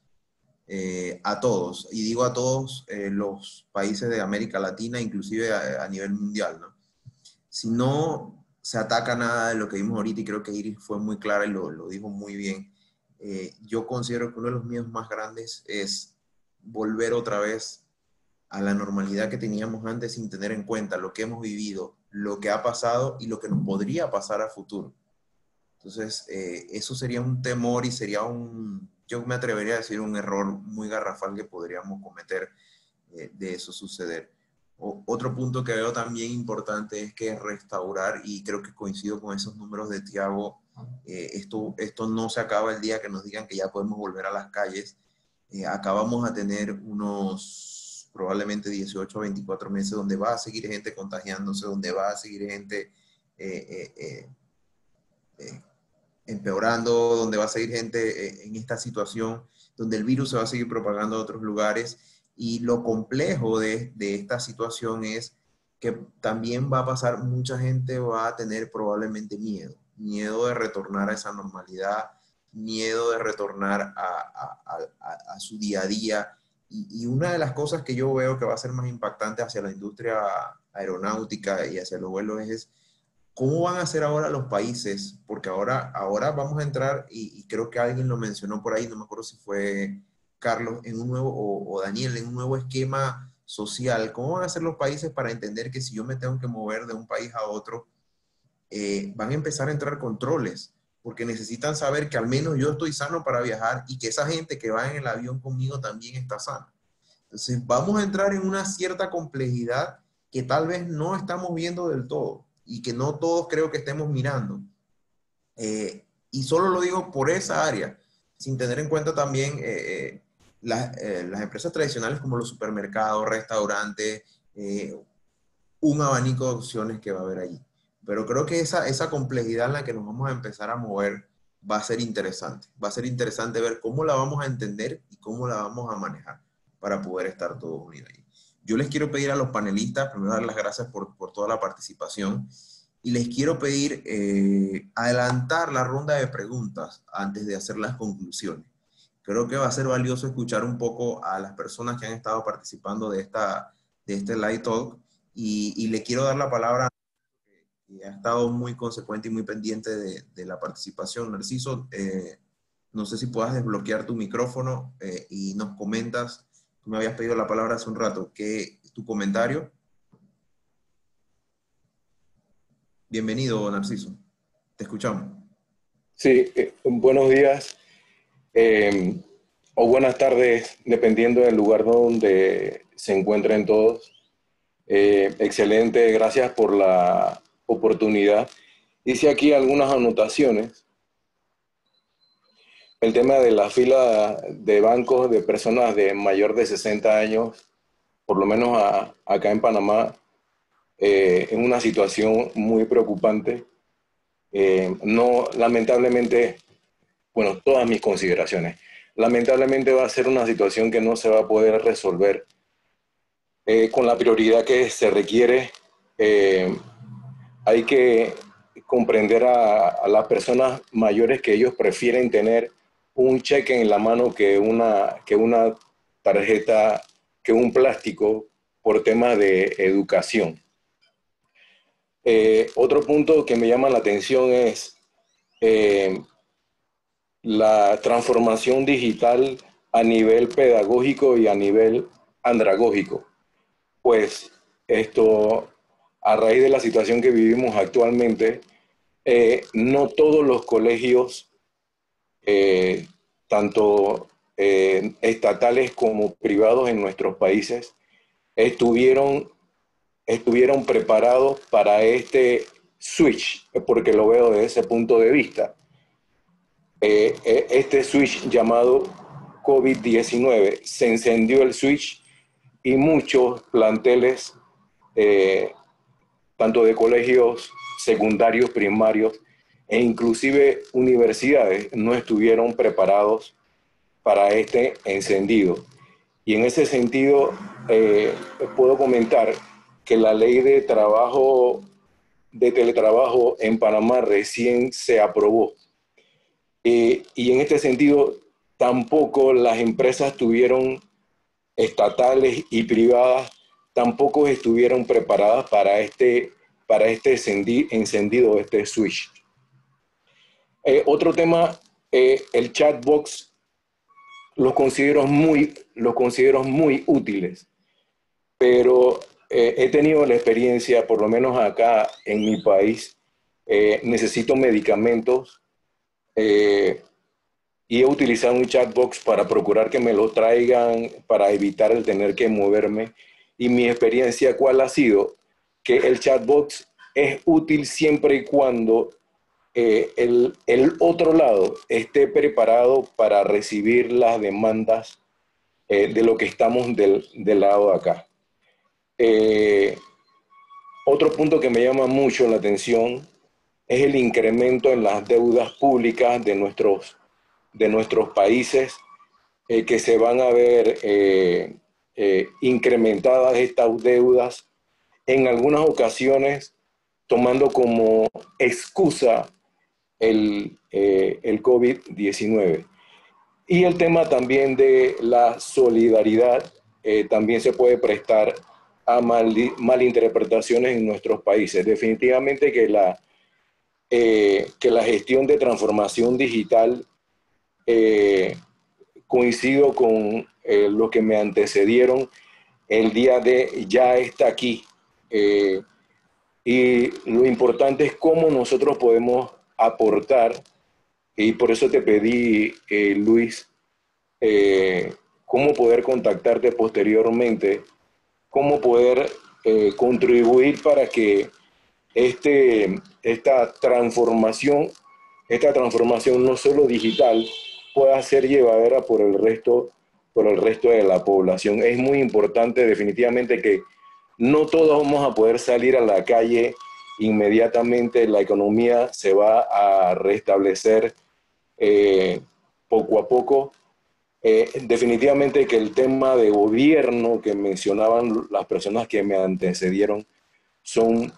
a todos. Y digo a todos los países de América Latina, inclusive a nivel mundial, ¿no? Si no se ataca nada de lo que vimos ahorita, y creo que Iris fue muy clara y lo dijo muy bien, yo considero que uno de los miedos más grandes es volver otra vez a la normalidad que teníamos antes sin tener en cuenta lo que hemos vivido, lo que ha pasado y lo que nos podría pasar a futuro. Entonces, eso sería un temor y sería yo me atrevería a decir, un error muy garrafal que podríamos cometer de eso suceder. Otro punto que veo también importante es que restaurar, y creo que coincido con esos números de Tiago, esto no se acaba el día que nos digan que ya podemos volver a las calles. Acabamos a tener unos probablemente 18 o 24 meses donde va a seguir gente contagiándose, donde va a seguir gente empeorando, donde va a seguir gente en esta situación, donde el virus se va a seguir propagando a otros lugares. Y lo complejo de esta situación es que también va a pasar, mucha gente va a tener probablemente miedo de retornar a esa normalidad, miedo de retornar a su día a día. Y una de las cosas que yo veo que va a ser más impactante hacia la industria aeronáutica y hacia los vuelos es cómo van a hacer ahora los países, porque ahora vamos a entrar, y creo que alguien lo mencionó por ahí, no me acuerdo si fue Carlos, en un nuevo, o Daniel, en un nuevo esquema social. ¿Cómo van a hacer los países para entender que si yo me tengo que mover de un país a otro, van a empezar a entrar controles? Porque necesitan saber que al menos yo estoy sano para viajar y que esa gente que va en el avión conmigo también está sana. Entonces vamos a entrar en una cierta complejidad que tal vez no estamos viendo del todo y que no todos creo que estemos mirando. Y solo lo digo por esa área, sin tener en cuenta también las empresas tradicionales como los supermercados, restaurantes, un abanico de opciones que va a haber allí. Pero creo que esa complejidad en la que nos vamos a empezar a mover va a ser interesante. Va a ser interesante ver cómo la vamos a entender y cómo la vamos a manejar para poder estar todos unidos ahí. Yo les quiero pedir a los panelistas, primero dar las gracias por toda la participación, y les quiero pedir adelantar la ronda de preguntas antes de hacer las conclusiones. Creo que va a ser valioso escuchar un poco a las personas que han estado participando de este Live Talk, y le quiero dar la palabra, que ha estado muy consecuente y muy pendiente de la participación. Narciso, no sé si puedas desbloquear tu micrófono y nos comentas. Tú me habías pedido la palabra hace un rato. ¿Tu comentario? Bienvenido, Narciso. Te escuchamos. Sí, buenos días o buenas tardes, dependiendo del lugar donde se encuentren todos. Excelente, gracias por la oportunidad. Hice aquí algunas anotaciones. El tema de la fila de bancos de personas de mayor de 60 años, por lo menos acá en Panamá, es una situación muy preocupante. No, lamentablemente, bueno, todas mis consideraciones, lamentablemente va a ser una situación que no se va a poder resolver con la prioridad que se requiere. Hay que comprender a las personas mayores que ellos prefieren tener un cheque en la mano que una tarjeta, que un plástico, por temas de educación. Otro punto que me llama la atención es la transformación digital a nivel pedagógico y a nivel andragógico. Pues esto, a raíz de la situación que vivimos actualmente, no todos los colegios, tanto estatales como privados en nuestros países, estuvieron preparados para este switch, porque lo veo desde ese punto de vista. Este switch llamado COVID-19, se encendió el switch y muchos planteles tanto de colegios secundarios, primarios e inclusive universidades no estuvieron preparados para este encendido. Y en ese sentido, puedo comentar que la ley de teletrabajo en Panamá recién se aprobó. Y en este sentido, tampoco las empresas estatales y privadas, tampoco estuvieron preparadas para este encendido, este switch. Otro tema, el chatbox, los considero muy útiles, pero he tenido la experiencia, por lo menos acá en mi país, necesito medicamentos y he utilizado un chatbox para procurar que me lo traigan, para evitar el tener que moverme. Y mi experiencia, ¿cuál ha sido? Que el chatbox es útil siempre y cuando el otro lado esté preparado para recibir las demandas de lo que estamos del lado de acá. Otro punto que me llama mucho la atención es el incremento en las deudas públicas de nuestros países, que se van a ver incrementadas estas deudas, en algunas ocasiones tomando como excusa el COVID-19. Y el tema también de la solidaridad también se puede prestar a malinterpretaciones en nuestros países. Definitivamente que la gestión de transformación digital, coincido con los que me antecedieron, el día de ya está aquí. Y lo importante es cómo nosotros podemos aportar, y por eso te pedí, Luis, cómo poder contactarte posteriormente, cómo poder contribuir para que esta transformación no solo digital pueda ser llevadera por el resto de la población. Es muy importante definitivamente que no todos vamos a poder salir a la calle inmediatamente, la economía se va a restablecer poco a poco. Definitivamente que el tema de gobierno que mencionaban las personas que me antecedieron es un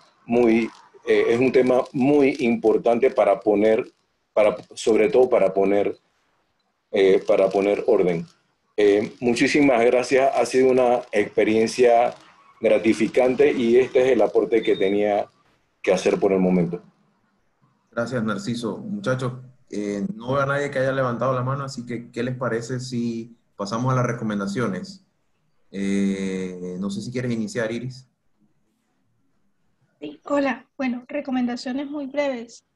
tema muy importante sobre todo para poner orden. Muchísimas gracias, ha sido una experiencia gratificante y este es el aporte que tenía que hacer por el momento. Gracias, Narciso. Muchachos, no veo a nadie que haya levantado la mano, así que ¿qué les parece si pasamos a las recomendaciones? No sé si quieres iniciar, Iris. Sí, hola, bueno, recomendaciones muy breves.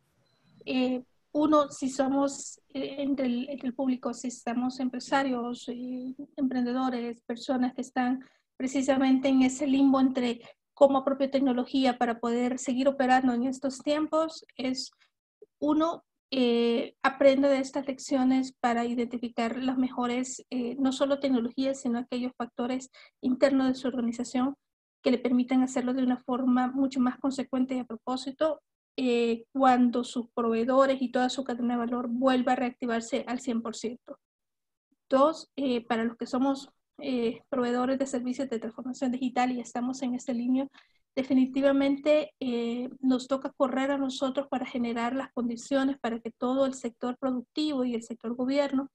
Uno, si somos entre el público, si estamos empresarios, emprendedores, personas que están precisamente en ese limbo entre cómo apropiar tecnología para poder seguir operando en estos tiempos, es uno, aprende de estas lecciones para identificar las mejores, no solo tecnologías, sino aquellos factores internos de su organización que le permitan hacerlo de una forma mucho más consecuente y a propósito, cuando sus proveedores y toda su cadena de valor vuelva a reactivarse al 100%. Dos, para los que somos proveedores de servicios de transformación digital y estamos en esta línea, definitivamente nos toca correr a nosotros para generar las condiciones para que todo el sector productivo y el sector gobierno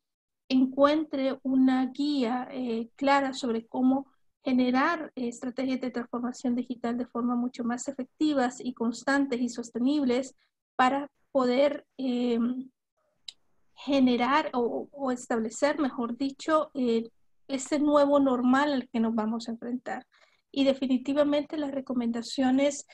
encuentre una guía clara sobre cómo generar estrategias de transformación digital de forma mucho más efectivas y constantes y sostenibles para poder generar o establecer, mejor dicho, ese nuevo normal al que nos vamos a enfrentar. Y definitivamente las recomendaciones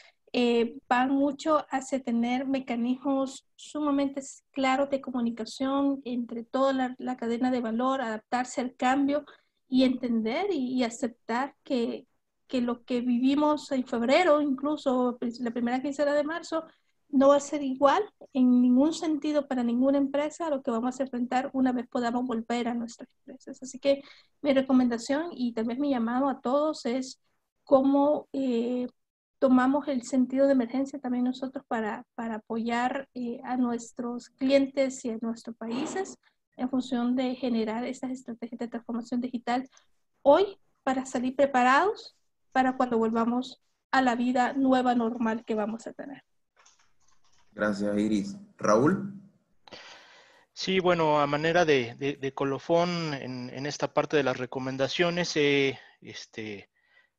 van mucho hacia tener mecanismos sumamente claros de comunicación entre toda la cadena de valor, adaptarse al cambio y entender y aceptar que lo que vivimos en febrero, incluso la primera quincena de marzo, no va a ser igual en ningún sentido para ninguna empresa a lo que vamos a enfrentar una vez podamos volver a nuestras empresas. Así que mi recomendación y también mi llamado a todos es cómo tomamos el sentido de emergencia también nosotros para apoyar a nuestros clientes y a nuestros países en función de generar estas estrategias de transformación digital hoy para salir preparados para cuando volvamos a la vida nueva normal que vamos a tener. Gracias, Iris. Raúl. Sí, bueno, a manera de colofón en esta parte de las recomendaciones,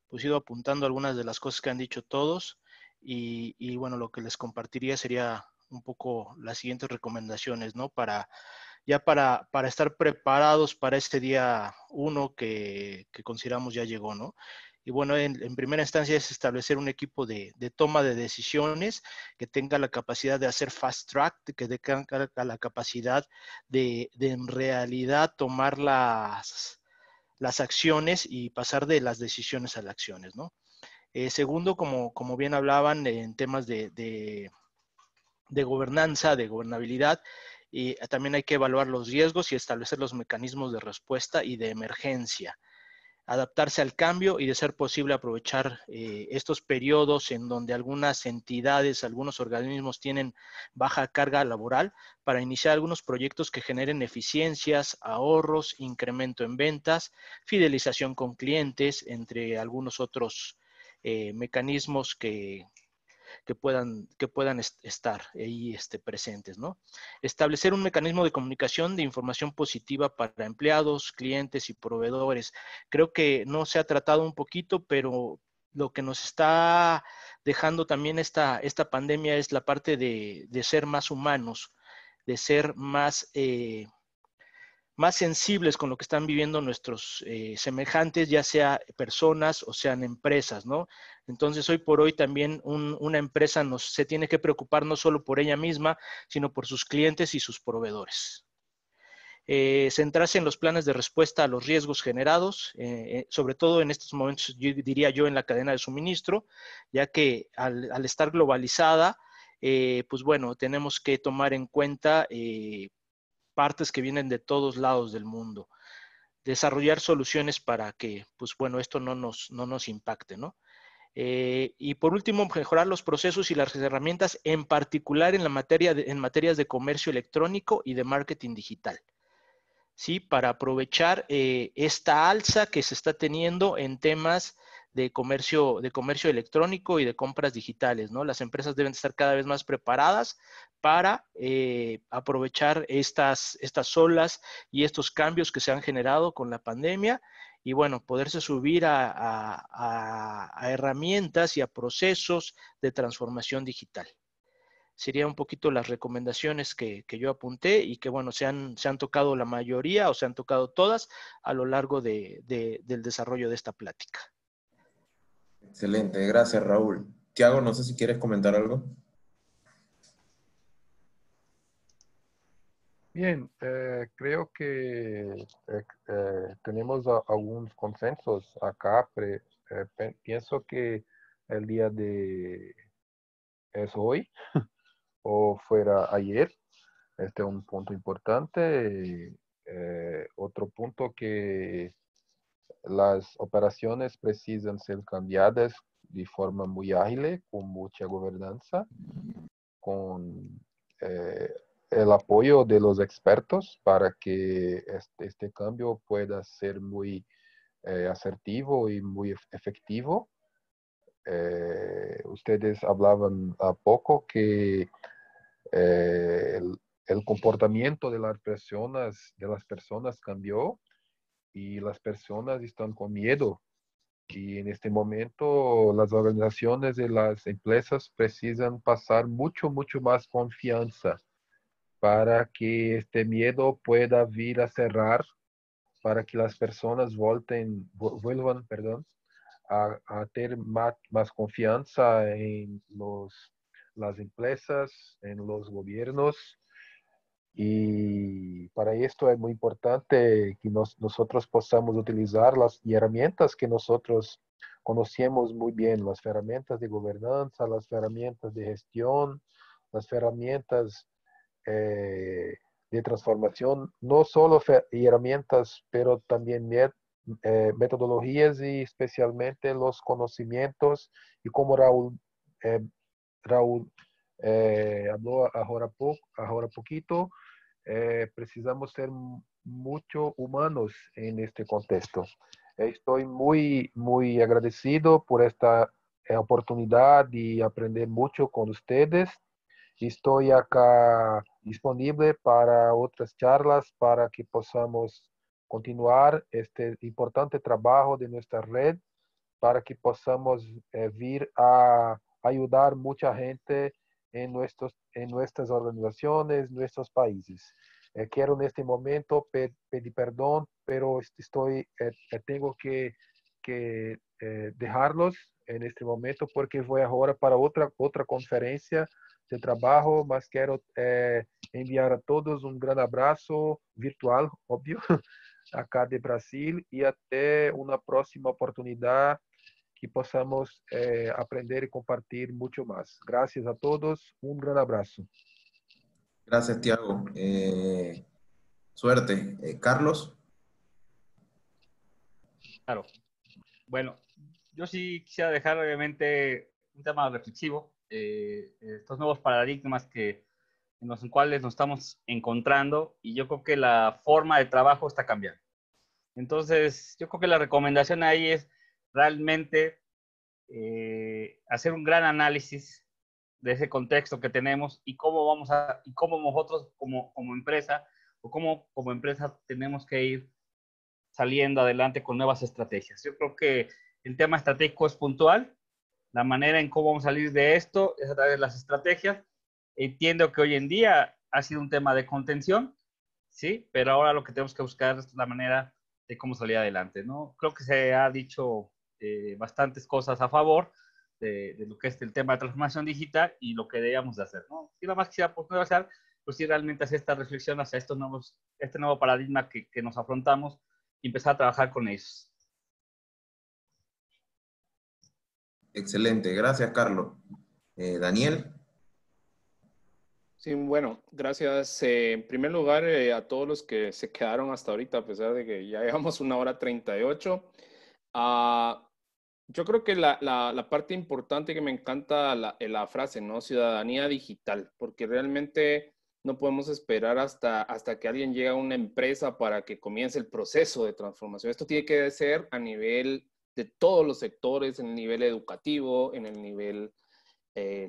pues ido apuntando algunas de las cosas que han dicho todos y bueno, lo que les compartiría sería un poco las siguientes recomendaciones, ¿no? Para estar preparados para este día 1 que consideramos ya llegó, ¿no? Y bueno, en primera instancia es establecer un equipo de toma de decisiones que tenga la capacidad de hacer fast track, que tenga la capacidad de en realidad tomar las acciones y pasar de las decisiones a las acciones, ¿no? Segundo, como bien hablaban en temas de gobernanza, de gobernabilidad, y también hay que evaluar los riesgos y establecer los mecanismos de respuesta y de emergencia. Adaptarse al cambio y, de ser posible, aprovechar estos periodos en donde algunas entidades, algunos organismos tienen baja carga laboral para iniciar algunos proyectos que generen eficiencias, ahorros, incremento en ventas, fidelización con clientes, entre algunos otros mecanismos que puedan estar ahí presentes, ¿no? Establecer un mecanismo de comunicación de información positiva para empleados, clientes y proveedores. Creo que no se ha tratado un poquito, pero lo que nos está dejando también esta pandemia es la parte de ser más humanos, de ser más sensibles con lo que están viviendo nuestros semejantes, ya sea personas o sean empresas, ¿no? Entonces, hoy por hoy también una empresa se tiene que preocupar no solo por ella misma, sino por sus clientes y sus proveedores. Centrarse en los planes de respuesta a los riesgos generados, sobre todo en estos momentos, diría yo, en la cadena de suministro, ya que al estar globalizada, pues bueno, tenemos que tomar en cuenta partes que vienen de todos lados del mundo. Desarrollar soluciones para que, pues bueno, esto no nos impacte, ¿no? Y por último, mejorar los procesos y las herramientas, en particular en materias de comercio electrónico y de marketing digital, ¿sí? Para aprovechar esta alza que se está teniendo en temas de comercio electrónico y de compras digitales, ¿no? Las empresas deben estar cada vez más preparadas para aprovechar estas olas y estos cambios que se han generado con la pandemia y, bueno, poderse subir a herramientas y a procesos de transformación digital. Serían un poquito las recomendaciones que yo apunté y que, bueno, se han tocado la mayoría o se han tocado todas a lo largo del desarrollo de esta plática. Excelente, gracias, Raúl. Tiago, no sé si quieres comentar algo. Bien, creo que tenemos algunos consensos acá. Pienso que el día es hoy o fuera ayer. Este es un punto importante. Otro punto que las operaciones precisan ser cambiadas de forma muy ágil, con mucha gobernanza, con el apoyo de los expertos para que este cambio pueda ser muy asertivo y muy efectivo. Ustedes hablaban a poco que el comportamiento de las personas cambió y las personas están con miedo. Y en este momento las organizaciones y las empresas precisan pasar mucho más confianza para que este miedo pueda vir a cerrar, para que las personas vuelvan, a tener más confianza en las empresas, en los gobiernos. Y para esto es muy importante que nosotros podamos utilizar las herramientas que nosotros conocemos muy bien, las herramientas de gobernanza, las herramientas de gestión, las herramientas de transformación, no solo herramientas, pero también metodologías y especialmente los conocimientos. Y como Raúl habló ahora poquito, precisamos ser mucho humanos en este contexto. Estoy muy agradecido por esta oportunidad de aprender mucho con ustedes. Estoy acá disponible para otras charlas para que podamos continuar este importante trabajo de nuestra red, para que podamos vir a ayudar mucha gente en nuestras organizaciones, nuestros países. Quiero en este momento pedir perdón, pero tengo que dejarlos en este momento porque voy ahora para otra conferencia de trabajo, mas quiero enviar a todos un gran abrazo virtual, obvio, acá de Brasil, y hasta una próxima oportunidad que podamos aprender y compartir mucho más. Gracias a todos, un gran abrazo. Gracias, Tiago. Suerte. Carlos. Claro. Bueno, yo sí quisiera dejar obviamente un tema reflexivo, estos nuevos paradigmas en los cuales nos estamos encontrando, y yo creo que la forma de trabajo está cambiando. Entonces, yo creo que la recomendación ahí es realmente hacer un gran análisis de ese contexto que tenemos y cómo nosotros como empresa o como empresa tenemos que ir saliendo adelante con nuevas estrategias. Yo creo que el tema estratégico es puntual. La manera en cómo vamos a salir de esto es a través de las estrategias. Entiendo que hoy en día ha sido un tema de contención, ¿sí? Pero ahora lo que tenemos que buscar es la manera de cómo salir adelante, ¿no? Creo que se ha dicho bastantes cosas a favor de lo que es el tema de transformación digital y lo que debíamos de hacer, ¿no? Y nada más quisiera hacer, pues sí, realmente hacer esta reflexión hacia este nuevo paradigma que nos afrontamos y empezar a trabajar con ellos. Excelente, gracias, Carlos. Daniel. Sí, bueno, gracias. En primer lugar, a todos los que se quedaron hasta ahorita, a pesar de que ya llevamos 1:38. Yo creo que la parte importante que me encanta la frase, ¿no? Ciudadanía digital, porque realmente no podemos esperar hasta que alguien llegue a una empresa para que comience el proceso de transformación. Esto tiene que ser a nivel de todos los sectores, en el nivel educativo, en el nivel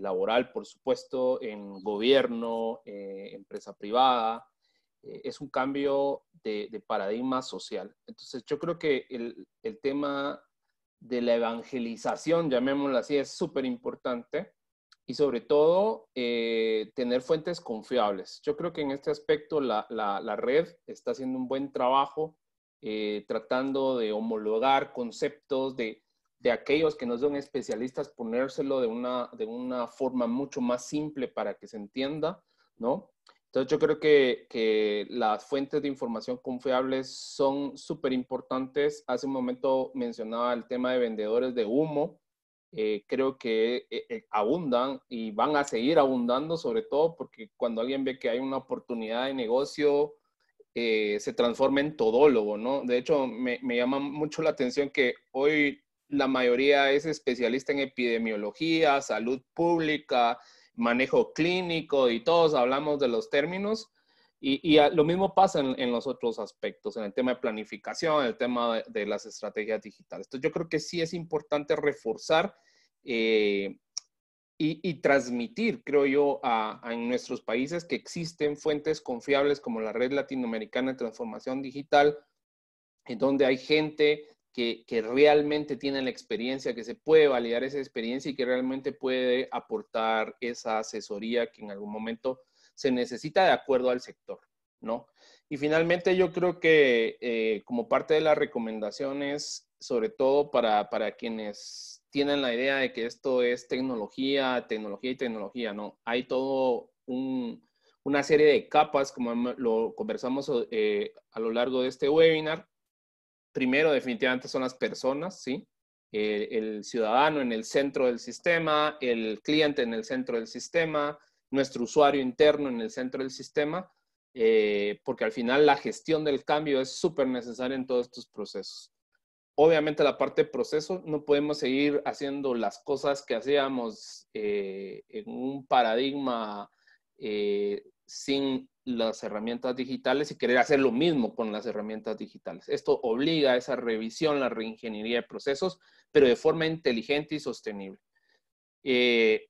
laboral, por supuesto, en gobierno, empresa privada. Es un cambio de paradigma social. Entonces, yo creo que el tema de la evangelización, llamémoslo así, es súper importante, y sobre todo tener fuentes confiables. Yo creo que en este aspecto la red está haciendo un buen trabajo tratando de homologar conceptos de aquellos que no son especialistas, ponérselo de una forma mucho más simple para que se entienda, ¿no? Entonces yo creo que las fuentes de información confiables son súper importantes. Hace un momento mencionaba el tema de vendedores de humo. Creo que abundan y van a seguir abundando, sobre todo porque cuando alguien ve que hay una oportunidad de negocio, se transforma en todólogo, ¿no? De hecho, me llama mucho la atención que hoy la mayoría es especialista en epidemiología, salud pública, manejo clínico, y todos hablamos de los términos, y lo mismo pasa en los otros aspectos, en el tema de planificación, en el tema de las estrategias digitales. Entonces yo creo que sí es importante reforzar y transmitir, creo yo, en nuestros países que existen fuentes confiables como la Red Latinoamericana de Transformación Digital, en donde hay gente que realmente tiene la experiencia, que se puede validar esa experiencia y que realmente puede aportar esa asesoría que en algún momento se necesita de acuerdo al sector, ¿no? Y finalmente yo creo que como parte de las recomendaciones, sobre todo para quienes tienen la idea de que esto es tecnología y tecnología, ¿no? Hay todo una serie de capas, como lo conversamos a lo largo de este webinar. Primero, definitivamente son las personas, ¿sí? El ciudadano en el centro del sistema, el cliente en el centro del sistema, nuestro usuario interno en el centro del sistema, porque al final la gestión del cambio es súper necesaria en todos estos procesos. obviamente la parte de proceso, no podemos seguir haciendo las cosas que hacíamos en un paradigma sin las herramientas digitales y querer hacer lo mismo con las herramientas digitales. Esto obliga a esa revisión, la reingeniería de procesos, pero de forma inteligente y sostenible.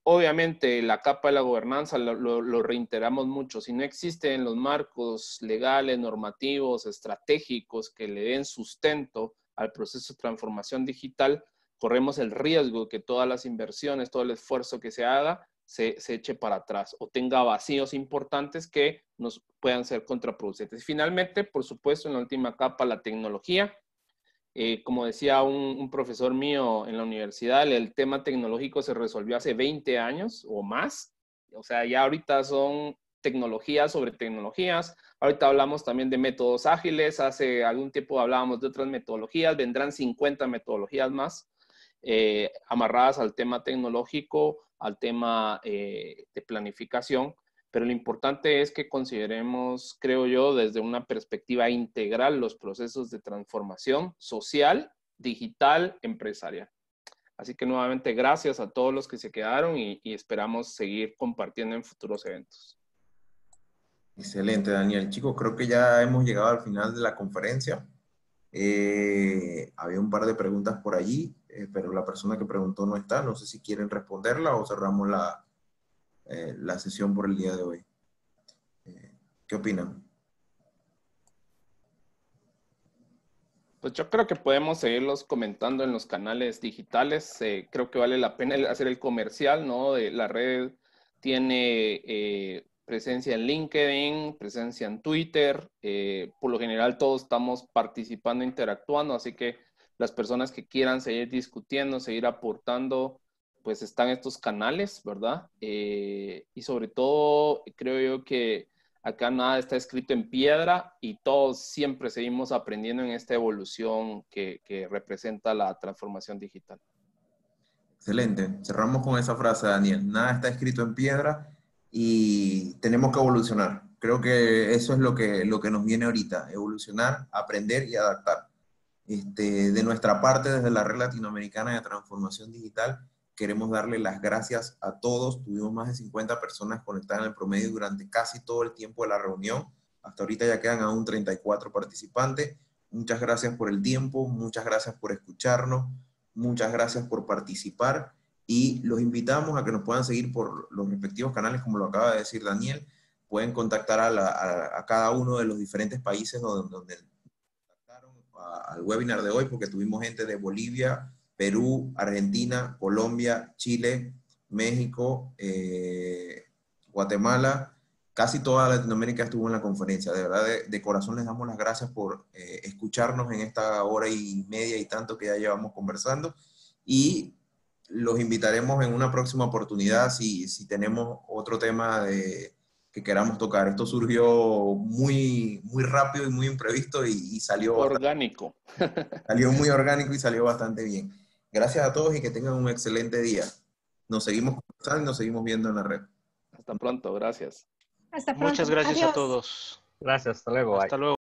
Obviamente la capa de la gobernanza lo reiteramos mucho. Si no existen los marcos legales, normativos, estratégicos que le den sustento al proceso de transformación digital, corremos el riesgo de que todas las inversiones, todo el esfuerzo que se haga, se eche para atrás o tenga vacíos importantes que nos puedan ser contraproducentes. Finalmente, por supuesto, en la última capa, la tecnología. Como decía un profesor mío en la universidad, el tema tecnológico se resolvió hace 20 años o más. O sea, ya ahorita son tecnologías sobre tecnologías. Ahorita hablamos también de métodos ágiles. Hace algún tiempo hablábamos de otras metodologías. Vendrán 50 metodologías más amarradas al tema tecnológico, al tema de planificación. Pero lo importante es que consideremos, creo yo, desde una perspectiva integral los procesos de transformación social, digital, empresarial. Así que nuevamente gracias a todos los que se quedaron y esperamos seguir compartiendo en futuros eventos. Excelente, Daniel. Chicos, creo que ya hemos llegado al final de la conferencia. Había un par de preguntas por allí, pero la persona que preguntó no está. No sé si quieren responderla o cerramos la sesión por el día de hoy. ¿Qué opinan? Pues yo creo que podemos seguirlos comentando en los canales digitales. Creo que vale la pena hacer el comercial, ¿no? La red tiene presencia en LinkedIn, presencia en Twitter. Por lo general todos estamos participando, interactuando, así que las personas que quieran seguir discutiendo, seguir aportando, pues están estos canales, ¿verdad? Y sobre todo, creo yo que acá nada está escrito en piedra y todos siempre seguimos aprendiendo en esta evolución que representa la transformación digital. Excelente. Cerramos con esa frase, Daniel. Nada está escrito en piedra y tenemos que evolucionar. Creo que eso es lo que nos viene ahorita, evolucionar, aprender y adaptar. De nuestra parte, desde la Red Latinoamericana de Transformación Digital, queremos darle las gracias a todos. Tuvimos más de 50 personas conectadas en el promedio durante casi todo el tiempo de la reunión. Hasta ahorita ya quedan aún 34 participantes. Muchas gracias por el tiempo, muchas gracias por escucharnos, muchas gracias por participar y los invitamos a que nos puedan seguir por los respectivos canales, como lo acaba de decir Daniel. Pueden contactar a cada uno de los diferentes países donde contactaron al webinar de hoy, porque tuvimos gente de Bolivia, Perú, Argentina, Colombia, Chile, México, Guatemala. Casi toda Latinoamérica estuvo en la conferencia. De verdad, de corazón les damos las gracias por escucharnos en esta hora y media y tanto que ya llevamos conversando. Y los invitaremos en una próxima oportunidad si tenemos otro tema que queramos tocar. Esto surgió muy rápido y muy imprevisto y salió orgánico. Salió muy orgánico y salió bastante bien. Gracias a todos y que tengan un excelente día. Nos seguimos conversando y nos seguimos viendo en la red. Hasta pronto, gracias. Hasta pronto. Muchas gracias Adiós. a todos. Gracias, hasta luego. Hasta luego.